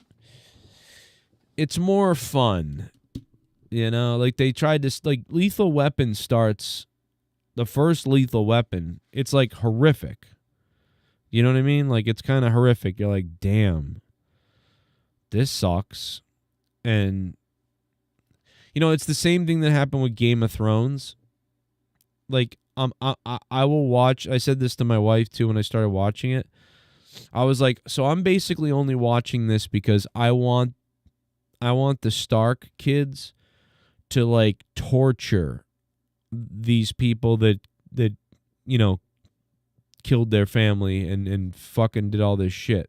S1: It's more fun. Like they tried to, like, Lethal Weapon starts, the first Lethal Weapon, it's like horrific. You know what I mean? Like, it's kind of horrific. You're like, damn, this sucks. And, it's the same thing that happened with Game of Thrones. Like, I will watch, I said this to my wife too when I started watching it. I was like, so I'm basically only watching this because I want the Stark kids to, like, torture these people that killed their family and fucking did all this shit.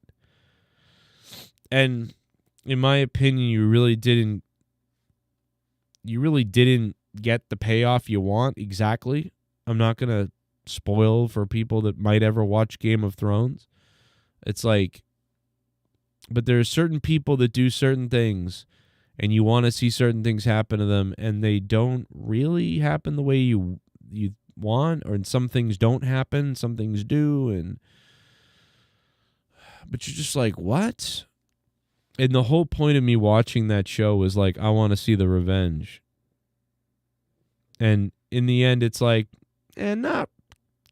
S1: And in my opinion, you really didn't get the payoff you want exactly. I'm not going to spoil for people that might ever watch Game of Thrones. It's like, but there are certain people that do certain things and you want to see certain things happen to them, and they don't really happen the way you want, or some things don't happen, some things do, but you're just like, what? And the whole point of me watching that show was like, I want to see the revenge. And in the end, it's like, not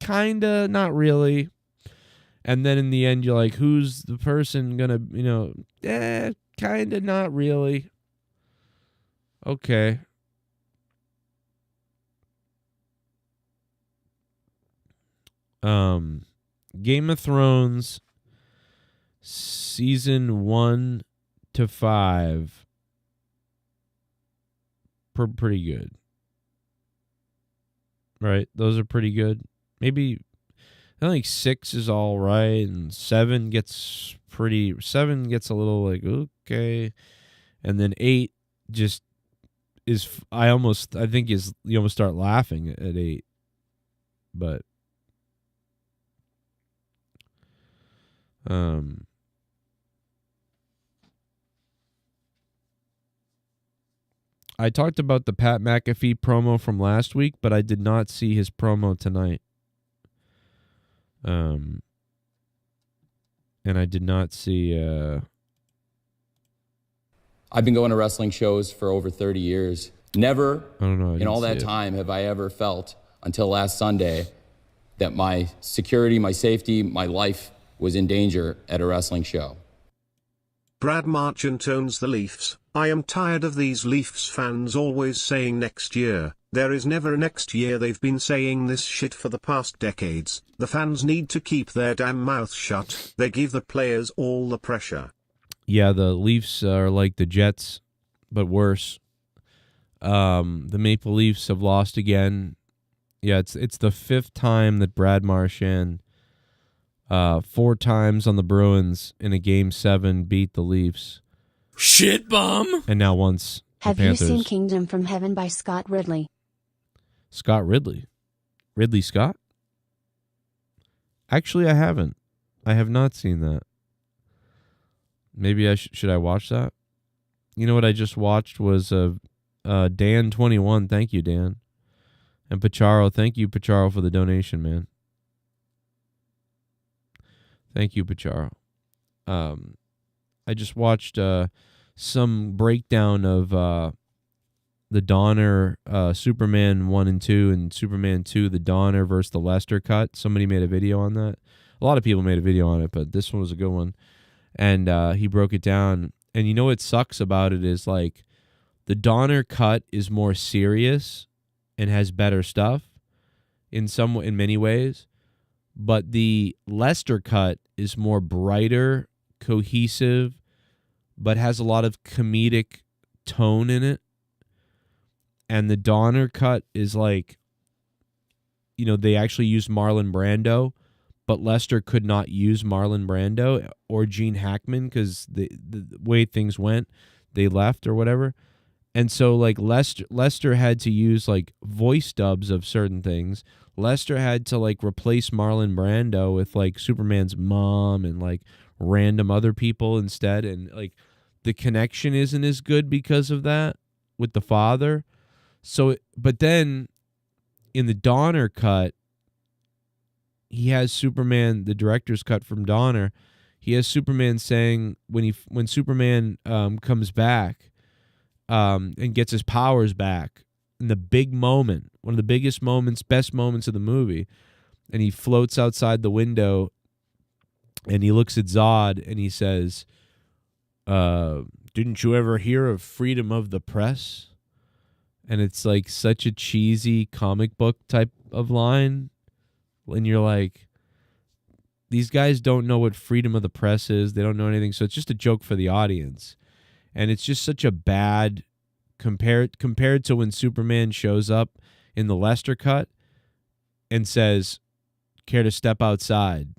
S1: really. And then in the end, you're like, who's the person gonna, kinda, not really. Okay. Game of Thrones season 1 to 5 pretty good. Right? Those are pretty good. Maybe I think 6 is all right, and 7 gets a little like, okay. And then 8 just is, you almost start laughing at 8. But I talked about the Pat McAfee promo from last week, but I did not see his promo tonight. And I did not see...
S5: I've been going to wrestling shows for over 30 years. Never
S1: I don't know,
S5: in all that time have I ever felt, until last Sunday, that my security, my safety, my life was in danger at a wrestling show.
S6: Brad Marchant owns the Leafs. I am tired of these Leafs fans always saying next year. There is never a next year. They've been saying this shit for the past decades. The fans need to keep their damn mouth shut. They give the players all the pressure.
S1: Yeah, the Leafs are like the Jets, but worse. The Maple Leafs have lost again. Yeah, it's the 5th time that Brad Marchand, 4 times on the Bruins in a Game 7, beat the Leafs.
S7: Shit bum.
S1: And now once the
S8: Have you
S1: Panthers.
S8: seen Kingdom from Heaven by Scott Ridley?
S1: Scott Ridley? Ridley Scott? Actually, I haven't. I have not seen that. Maybe I should I watch that? You know what I just watched was Dan21. Thank you, Dan. And Pacharo. Thank you, Pacharo, for the donation, man. Thank you, Pacharo. I just watched some breakdown of the Donner Superman 1 and 2 and Superman 2, the Donner versus the Lester cut. Somebody made a video on that. A lot of people made a video on it, but this one was a good one. And he broke it down. And you know what sucks about it is, like, the Donner cut is more serious and has better stuff in many ways. But the Lester cut is more brighter, cohesive, but has a lot of comedic tone in it. And the Donner cut is like, you know, they actually used Marlon Brando, but Lester could not use Marlon Brando or Gene Hackman because the way things went, they left or whatever. And so, like, Lester had to use, like, voice dubs of certain things. Lester had to, like, replace Marlon Brando with, like, Superman's mom and, like, random other people instead. And, like, the connection isn't as good because of that with the father. So, but then in the Donner cut, he has Superman, the director's cut from Donner, he has Superman saying when Superman comes back and gets his powers back in the big moment, one of the biggest moments, best moments of the movie, and he floats outside the window and he looks at Zod and he says, didn't you ever hear of freedom of the press? And it's like such a cheesy comic book type of line. And you're like, these guys don't know what freedom of the press is. They don't know anything. So it's just a joke for the audience. And it's just such a bad compared to when Superman shows up in the Lester cut and says, care to step outside?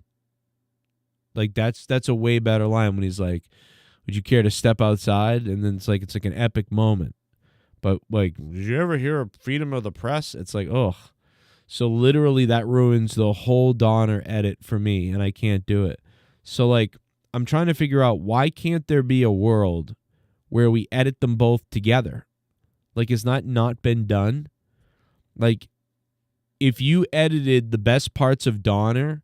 S1: Like that's a way better line when he's like, would you care to step outside? And then it's like an epic moment. But like, did you ever hear of freedom of the press? It's like, ugh. So literally that ruins the whole Donner edit for me, and I can't do it. So like, I'm trying to figure out, why can't there be a world where we edit them both together? Like, it's not been done. Like, if you edited the best parts of Donner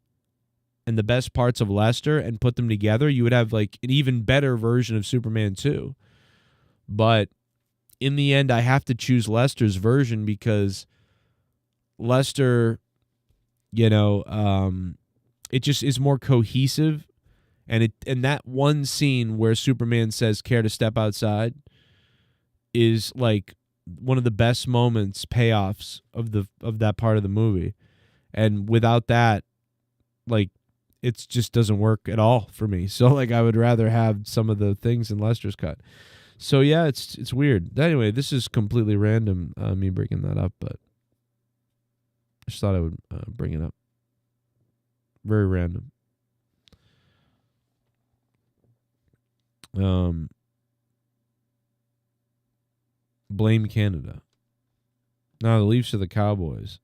S1: and the best parts of Lester and put them together, you would have like an even better version of Superman 2. But in the end, I have to choose Lester's version because Lester, you know, it just is more cohesive, and that one scene where Superman says care to step outside is like one of the best moments, payoffs of that part of the movie. And without that, like, it just doesn't work at all for me. So like, I would rather have some of the things in Lester's cut. So yeah, it's weird. Anyway, this is completely random, me bringing that up, but I just thought I would bring it up. Very random. Blame Canada. No, the Leafs are the Cowboys.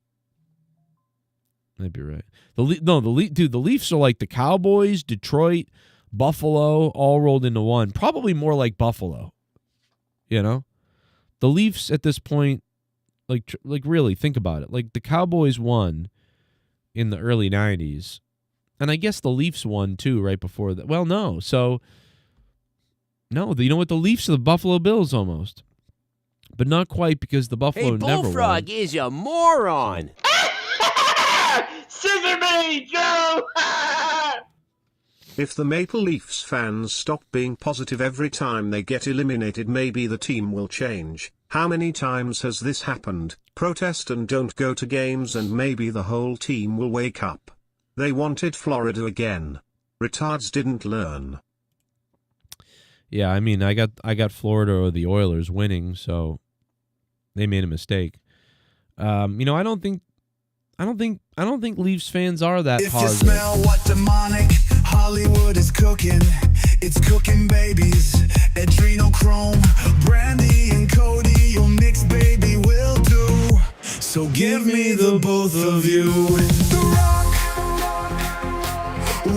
S1: Might be right. The Leafs are like the Cowboys, Detroit, Buffalo, all rolled into one. Probably more like Buffalo. You know, the Leafs at this point, like really think about it. Like the Cowboys won in the early '90s, and I guess the Leafs won too right before that. Well, no, you know what? The Leafs are the Buffalo Bills almost, but not quite because the Buffalo never won.
S9: Bullfrog is a moron.
S10: Scissor me, Joe!
S6: If the Maple Leafs fans stop being positive every time they get eliminated, maybe the team will change. How many times has this happened? Protest and don't go to games and maybe the whole team will wake up. They wanted Florida again. Retards didn't learn.
S1: Yeah, I mean, I got Florida or the Oilers winning, so they made a mistake. I don't think Leafs fans are that positive.
S11: If you smell what demonic Hollywood is cooking, it's cooking babies, adrenochrome, brandy and Cody, your mix baby will do. So give me the both of you. The Rock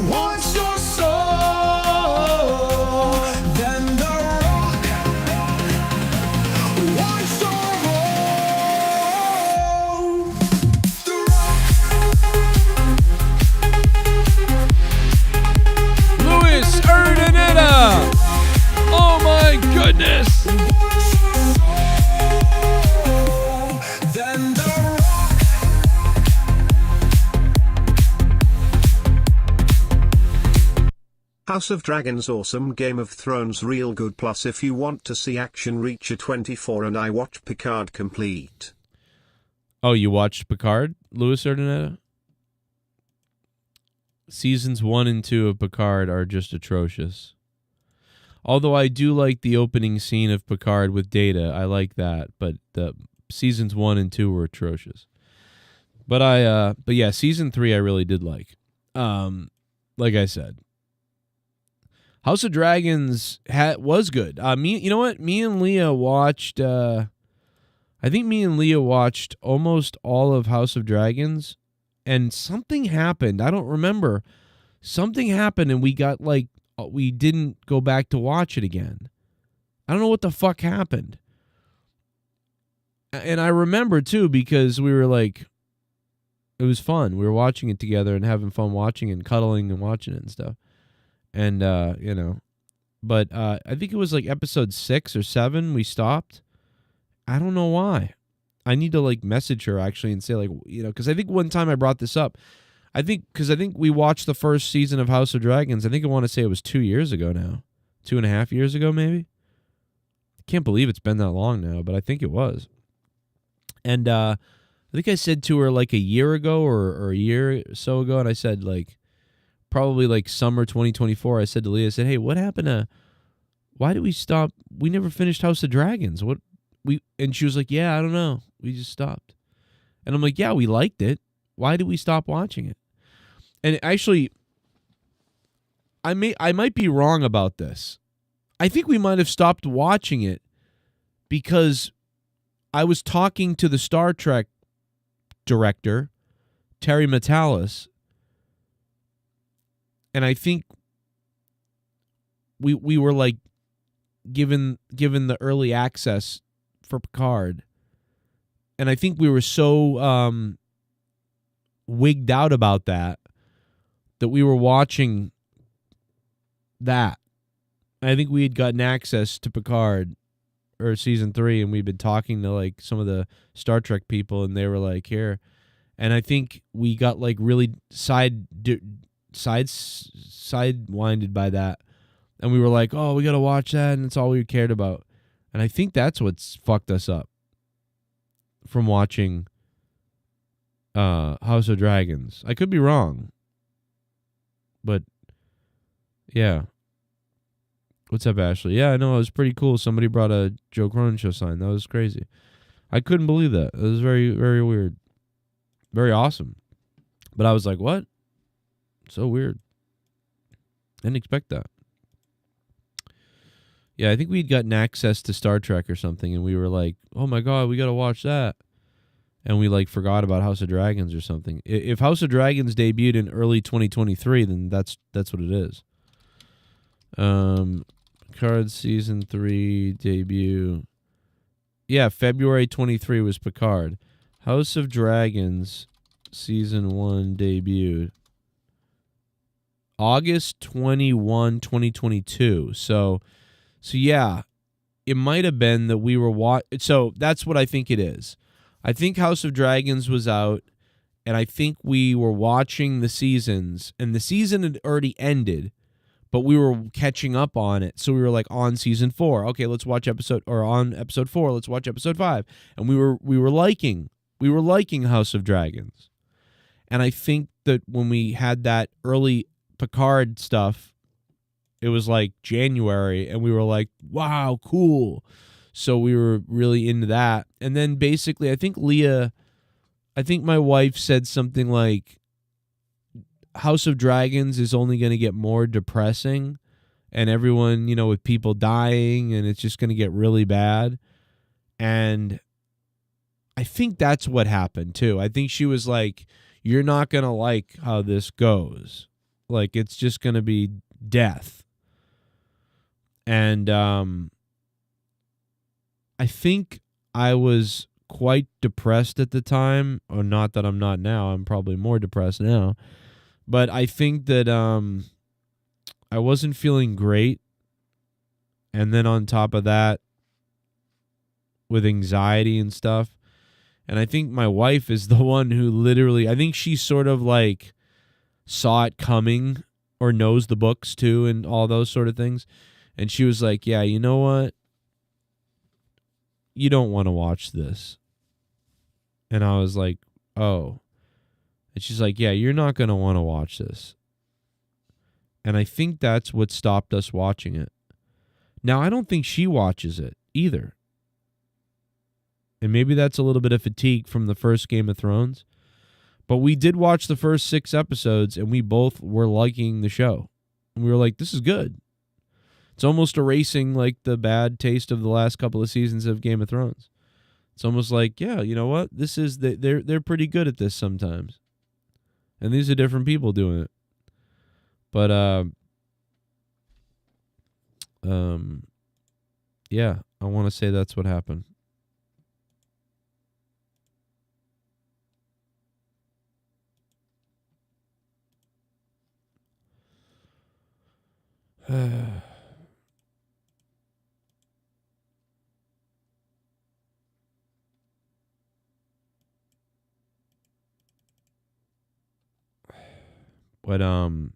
S11: wants your soul, then The Rock wants your roll. The
S1: Louis Erdonetta! Oh my goodness!
S11: then The
S6: House of Dragons awesome, Game of Thrones real good, plus if you want to see action reach a 24 and I watch Picard complete.
S1: Oh, you watched Picard, Louis Erdonetta? Seasons 1 and 2 of Picard are just atrocious. Although I do like the opening scene of Picard with Data. I like that, but the seasons 1 and 2 were atrocious. But yeah, season 3 I really did like. Like I said, House of Dragons was good. You know what? Me and Leah watched. I think me and Leah watched almost all of House of Dragons, and something happened. I don't remember. Something happened, and we didn't go back to watch it again. I don't know what the fuck happened. And I remember too because we were like, it was fun. We were watching it together and having fun watching it and cuddling and watching it and stuff. And, but I think it was like episode 6 or 7 we stopped. I don't know why. I need to like message her actually and say like, because I think one time I brought this up. I think we watched the first season of House of Dragons. I think I want to say it was 2 years ago now. 2.5 years ago maybe. I can't believe it's been that long now, but I think it was. And I think I said to her like a year ago or a year or so ago, and I said like, probably like summer 2024, I said to Leah, I said, hey, what happened to, why did we stop? We never finished House of Dragons. And she was like, yeah, I don't know. We just stopped. And I'm like, yeah, we liked it. Why did we stop watching it? And actually, I might be wrong about this. I think we might have stopped watching it because I was talking to the Star Trek director, Terry Matalas, and I think we were like given the early access for Picard, and I think we were so wigged out about that we were watching that. I think we had gotten access to Picard or season 3, and we'd been talking to like some of the Star Trek people, and they were like, here, and I think we got like really sidewinded by that, and we were like, oh, we gotta watch that, and it's all we cared about. And I think that's what's fucked us up from watching House of Dragons. I could be wrong, but yeah. What's up, Ashley? Yeah, I know, it was pretty cool. Somebody brought a Joe Cronin Show sign. That was crazy. I couldn't believe that. It was very, very weird. Very awesome. But I was like, what? So weird. Didn't expect that. Yeah, I think we'd gotten access to Star Trek or something, and we were like, oh my God, we got to watch that. and we like forgot about House of Dragons or something. If House of Dragons debuted in early 2023, then that's what it is. Picard season 3 debut. Yeah, February 23 was Picard. House of Dragons season 1 debuted August 21, 2022. So yeah, it might have been that we were so that's what I think it is. I think House of Dragons was out, and I think we were watching the seasons, and the season had already ended, but we were catching up on it. So we were like on season 4. Okay, let's watch on episode 4, let's watch episode 5. And we were liking House of Dragons. And I think that when we had that early Picard stuff, it was like January, and we were like, wow, cool. So we were really into that. And then basically, I think my wife said something like, House of Dragons is only going to get more depressing, and everyone, with people dying, and it's just going to get really bad. And I think that's what happened too. I think she was like, you're not going to like how this goes. Like, it's just going to be death. And I think I was quite depressed at the time, or not that I'm not now. I'm probably more depressed now. But I think that I wasn't feeling great. And then on top of that, with anxiety and stuff. And I think my wife is the one who literally, I think she sort of like saw it coming, or knows the books too, and all those sort of things. And she was like, yeah, you know what? You don't want to watch this. And I was like, oh. And she's like, yeah, you're not going to want to watch this. And I think that's what stopped us watching it. Now, I don't think she watches it either. And maybe that's a little bit of fatigue from the first Game of Thrones. But we did watch the first 6 episodes, and we both were liking the show. And we were like, this is good. It's almost erasing like the bad taste of the last couple of seasons of Game of Thrones. It's almost like, yeah, you know what? This is they're pretty good at this sometimes. And these are different people doing it. But yeah, I want to say that's what happened. But I'm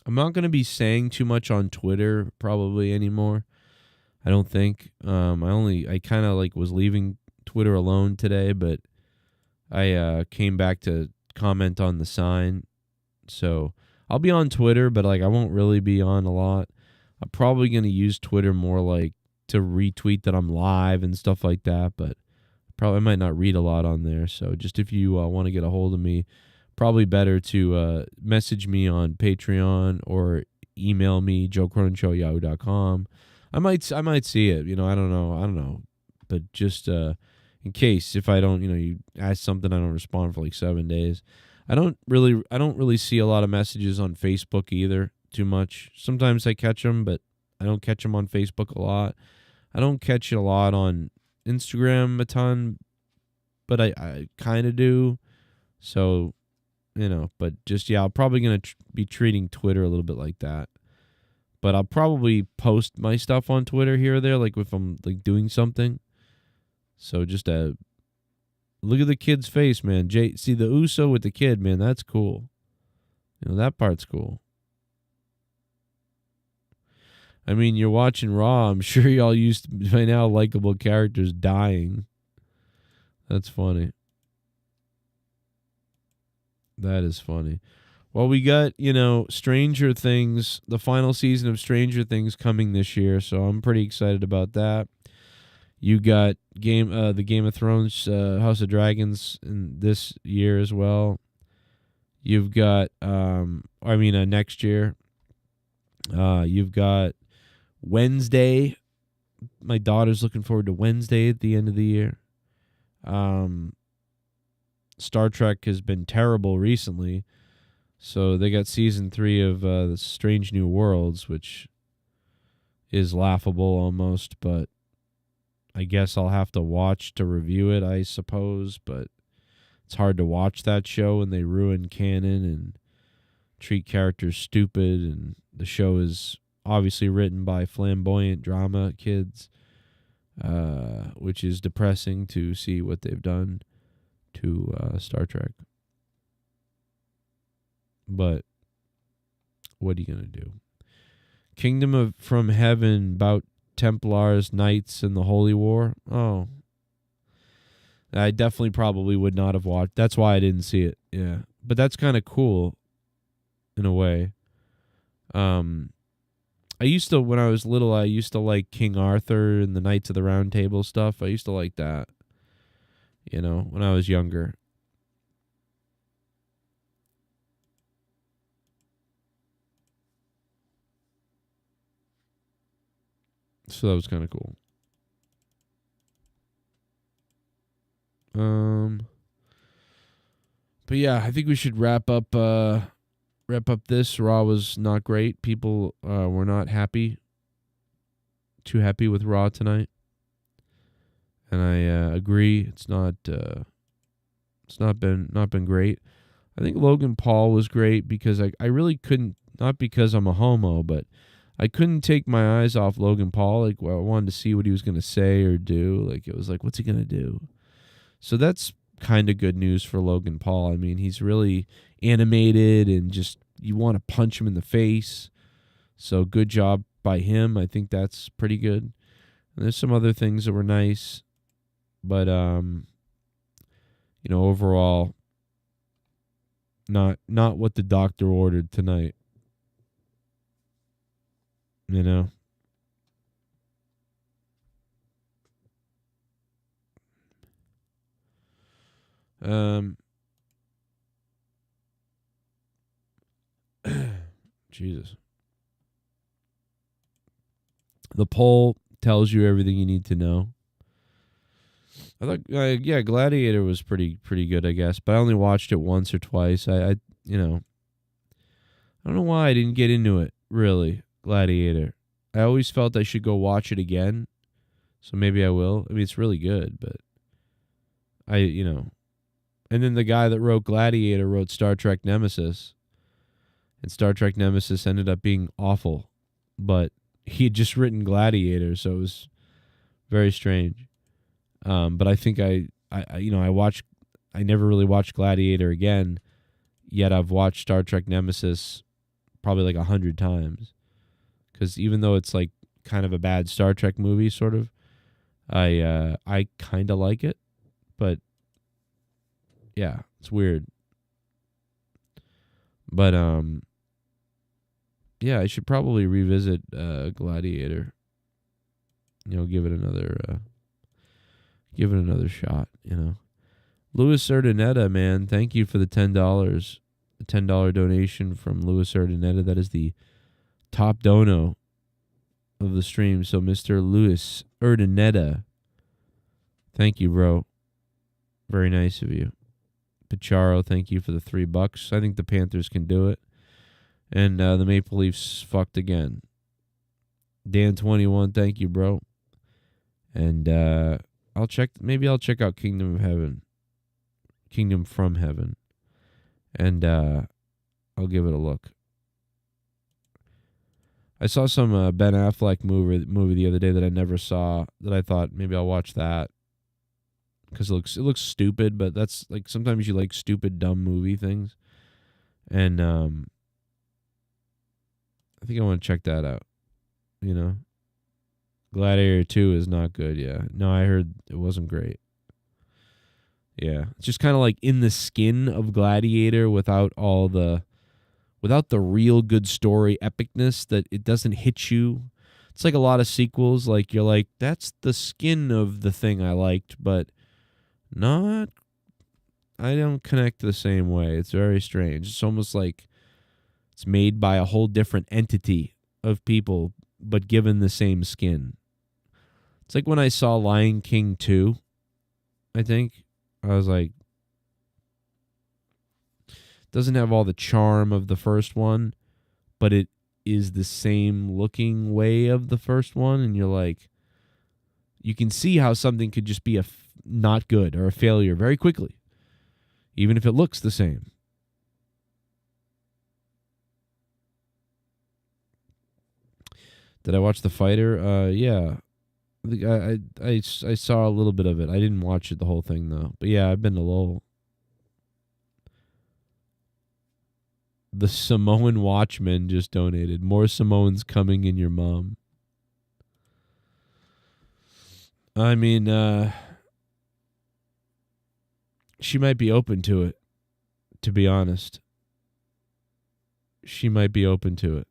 S1: not going to be saying too much on Twitter probably anymore. I don't think. I kind of like was leaving Twitter alone today, but I came back to comment on the sign. So I'll be on Twitter, but like I won't really be on a lot. I'm probably going to use Twitter more like to retweet that I'm live and stuff like that, but probably I might not read a lot on there. So just if you want to get a hold of me, probably better to message me on Patreon or email me, joecroninshow@yahoo.com. I might see it, I don't know. But just in case, if I don't, you ask something, I don't respond for like 7 days. I don't really see a lot of messages on Facebook either too much. Sometimes I catch them, but I don't catch them on Facebook a lot. I don't catch it a lot on Instagram a ton, but I kind of do. So, but just, yeah, I'm probably going to be treating Twitter a little bit like that. But I'll probably post my stuff on Twitter here or there, like if I'm like doing something. So just look at the kid's face, man. See the Uso with the kid, man. That's cool. That part's cool. I mean, you're watching Raw. I'm sure y'all used to, by now, likable characters dying. That's funny. That is funny. Well, we got, Stranger Things, the final season of Stranger Things coming this year, so I'm pretty excited about that. You got the Game of Thrones, House of Dragons in this year as well. You've got, next year. You've got Wednesday. My daughter's looking forward to Wednesday at the end of the year. Star Trek has been terrible recently. So they got season 3 of the Strange New Worlds, which is laughable almost, but I guess I'll have to watch to review it, I suppose. But it's hard to watch that show when they ruin canon and treat characters stupid. And the show is obviously written by flamboyant drama kids, which is depressing to see what they've done to Star Trek. But what are you going to do? Kingdom of from Heaven about Templars, Knights, and the Holy War. Oh. I definitely probably would not have watched. That's why I didn't see it. Yeah. But that's kind of cool in a way. I used to, when I was little, I used to like King Arthur and the Knights of the Round Table stuff. I used to like that, you know, when I was younger. So that was kind of cool. But yeah, I think we should wrap up this. Raw was not great. People were not too happy with Raw tonight. And I agree, it's not been great. I think Logan Paul was great because I really couldn't, not because I'm a homo, but I couldn't take my eyes off Logan Paul. Like, well, I wanted to see what he was going to say or do. Like, it was like, what's he going to do? So that's kind of good news for Logan Paul. I mean, he's really animated and just, you want to punch him in the face. So good job by him. I think that's pretty good. And there's some other things that were nice. But, you know, overall, not what the doctor ordered tonight. You know? Jesus. The poll tells you everything you need to know. I thought, yeah, Gladiator was pretty good, I guess. But I only watched it once or twice. I you know, I don't know why I didn't get into it, really, Gladiator. I always felt I should go watch it again. So maybe I will. I mean, it's really good, but you know. And then the guy that wrote Gladiator wrote Star Trek Nemesis. And Star Trek Nemesis ended up being awful. But he had just written Gladiator, so it was very strange. But I think I never really watched Gladiator again, yet I've watched Star Trek Nemesis probably like 100 times. Because even though it's like kind of a bad Star Trek movie, sort of, I kind of like it. But yeah, it's weird. But yeah, I should probably revisit Gladiator. You know, give it another shot, you know. Louis Urdaneta, man, thank you for the $10. The $10 donation from Louis Urdaneta. That is the top dono of the stream. So Mr. Louis Urdaneta, thank you, bro. Very nice of you. Picharo, thank you for the $3. I think the Panthers can do it. And the Maple Leafs fucked again. Dan21, thank you, bro. And maybe I'll check out Kingdom of Heaven. Kingdom from Heaven. And I'll give it a look. I saw some Ben Affleck movie the other day that I never saw, that I thought maybe I'll watch that. Because it looks stupid, but that's like sometimes you like stupid, dumb movie things. And I think I want to check that out. You know? Gladiator 2 is not good, yeah. No, I heard it wasn't great. Yeah. It's just kind of like in the skin of Gladiator without the real good story epicness, that it doesn't hit you. It's like a lot of sequels, like you're like, that's the skin of the thing I liked, but I don't connect the same way. It's very strange. It's almost like it's made by a whole different entity of people, but given the same skin. It's like when I saw Lion King 2, I think. I was like, Doesn't have all the charm of the first one, but it is the same looking way of the first one, and you're like, you can see how something could just be not good or a failure very quickly, even if it looks the same. Did I watch The Fighter? Yeah. I saw a little bit of it. I didn't watch it the whole thing though. But yeah, I've been a little. The Samoan Watchman just donated. More Samoans coming in your mom. I mean, she might be open to it, to be honest. She might be open to it.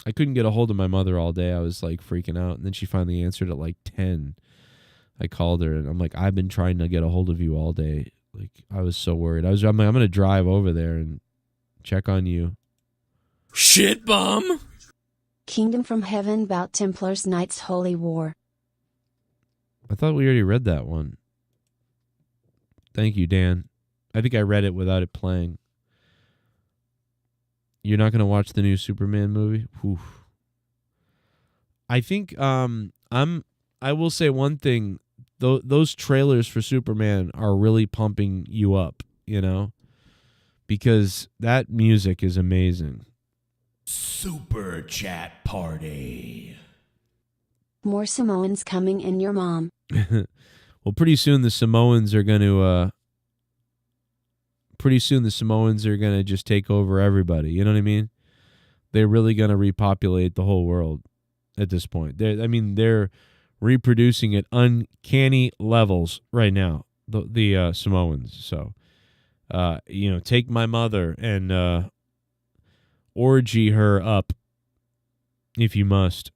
S1: I couldn't get a hold of my mother all day. I was like freaking out. And then she finally answered at like 10. I called her and I'm like, I've been trying to get a hold of you all day. Like, I was so worried. I'm like, I'm going to drive over there and check on you.
S7: Shit bum.
S8: Kingdom from Heaven about Templars Knights Holy War.
S1: I thought we already read that one. Thank you, Dan. I think I read it without it playing. You're not going to watch the new Superman movie? Oof. I think I will say one thing. Those trailers for Superman are really pumping you up, you know? Because that music is amazing.
S7: Super chat party.
S8: More Samoans coming in your mom.
S1: Well, pretty soon the Samoans are going to just take over everybody. You know what I mean? They're really going to repopulate the whole world at this point. They're reproducing at uncanny levels right now, the Samoans. So, take my mother and orgy her up if you must.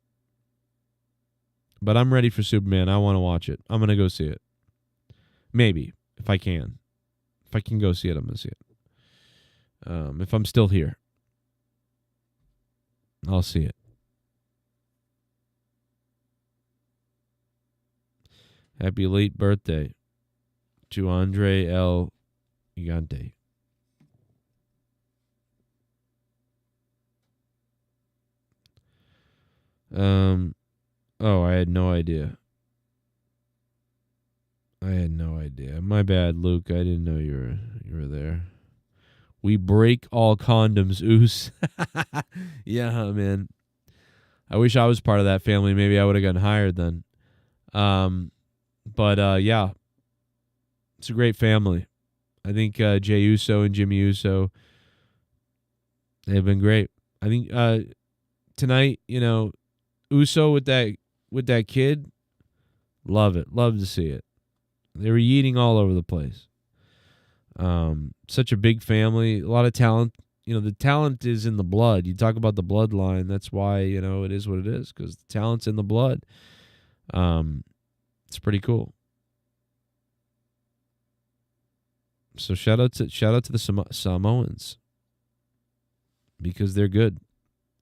S1: But I'm ready for Superman. I want to watch it. I'm going to go see it. Maybe, if I can. If I can go see it, I'm going to see it. If I'm still here, I'll see it. Happy late birthday to Andre El Gigante. Oh, I had no idea. My bad, Luke. I didn't know you were there. We break all condoms, oos. Yeah, man. I wish I was part of that family. Maybe I would have gotten hired then. But yeah. It's a great family. I think Jey Uso and Jimmy Uso, they've been great. I think tonight, Uso with that kid, love it. Love to see it. They were yeeting all over the place. Such a big family, a lot of talent. The talent is in the blood. You talk about the bloodline. That's why, it is what it is, because the talent's in the blood. It's pretty cool. So shout out to the Samoans, because they're good.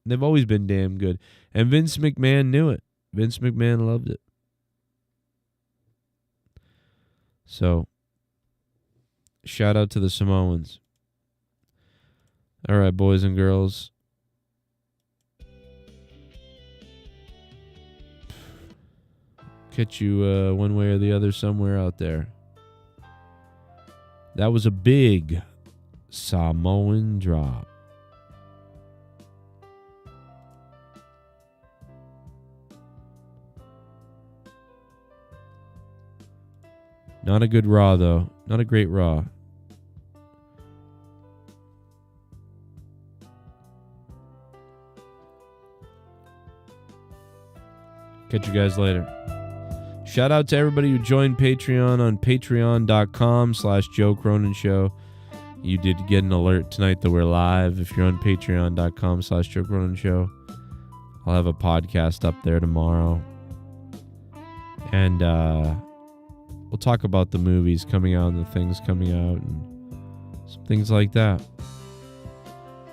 S1: They've always been damn good. And Vince McMahon knew it. Vince McMahon loved it. So, shout out to the Samoans. All right, boys and girls. Catch you one way or the other somewhere out there. That was a big Samoan drop. Not a good Raw, though. Not a great Raw. Catch you guys later. Shout out to everybody who joined Patreon on patreon.com/Joe Cronin Show. You did get an alert tonight that we're live. If you're on patreon.com/Joe Cronin Show, I'll have a podcast up there tomorrow. And we'll talk about the movies coming out and the things coming out and some things like that.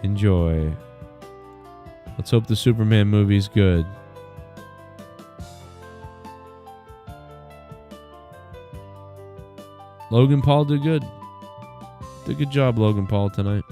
S1: Enjoy. Let's hope the Superman movie's good. Logan Paul did good. Did a good job, Logan Paul, tonight.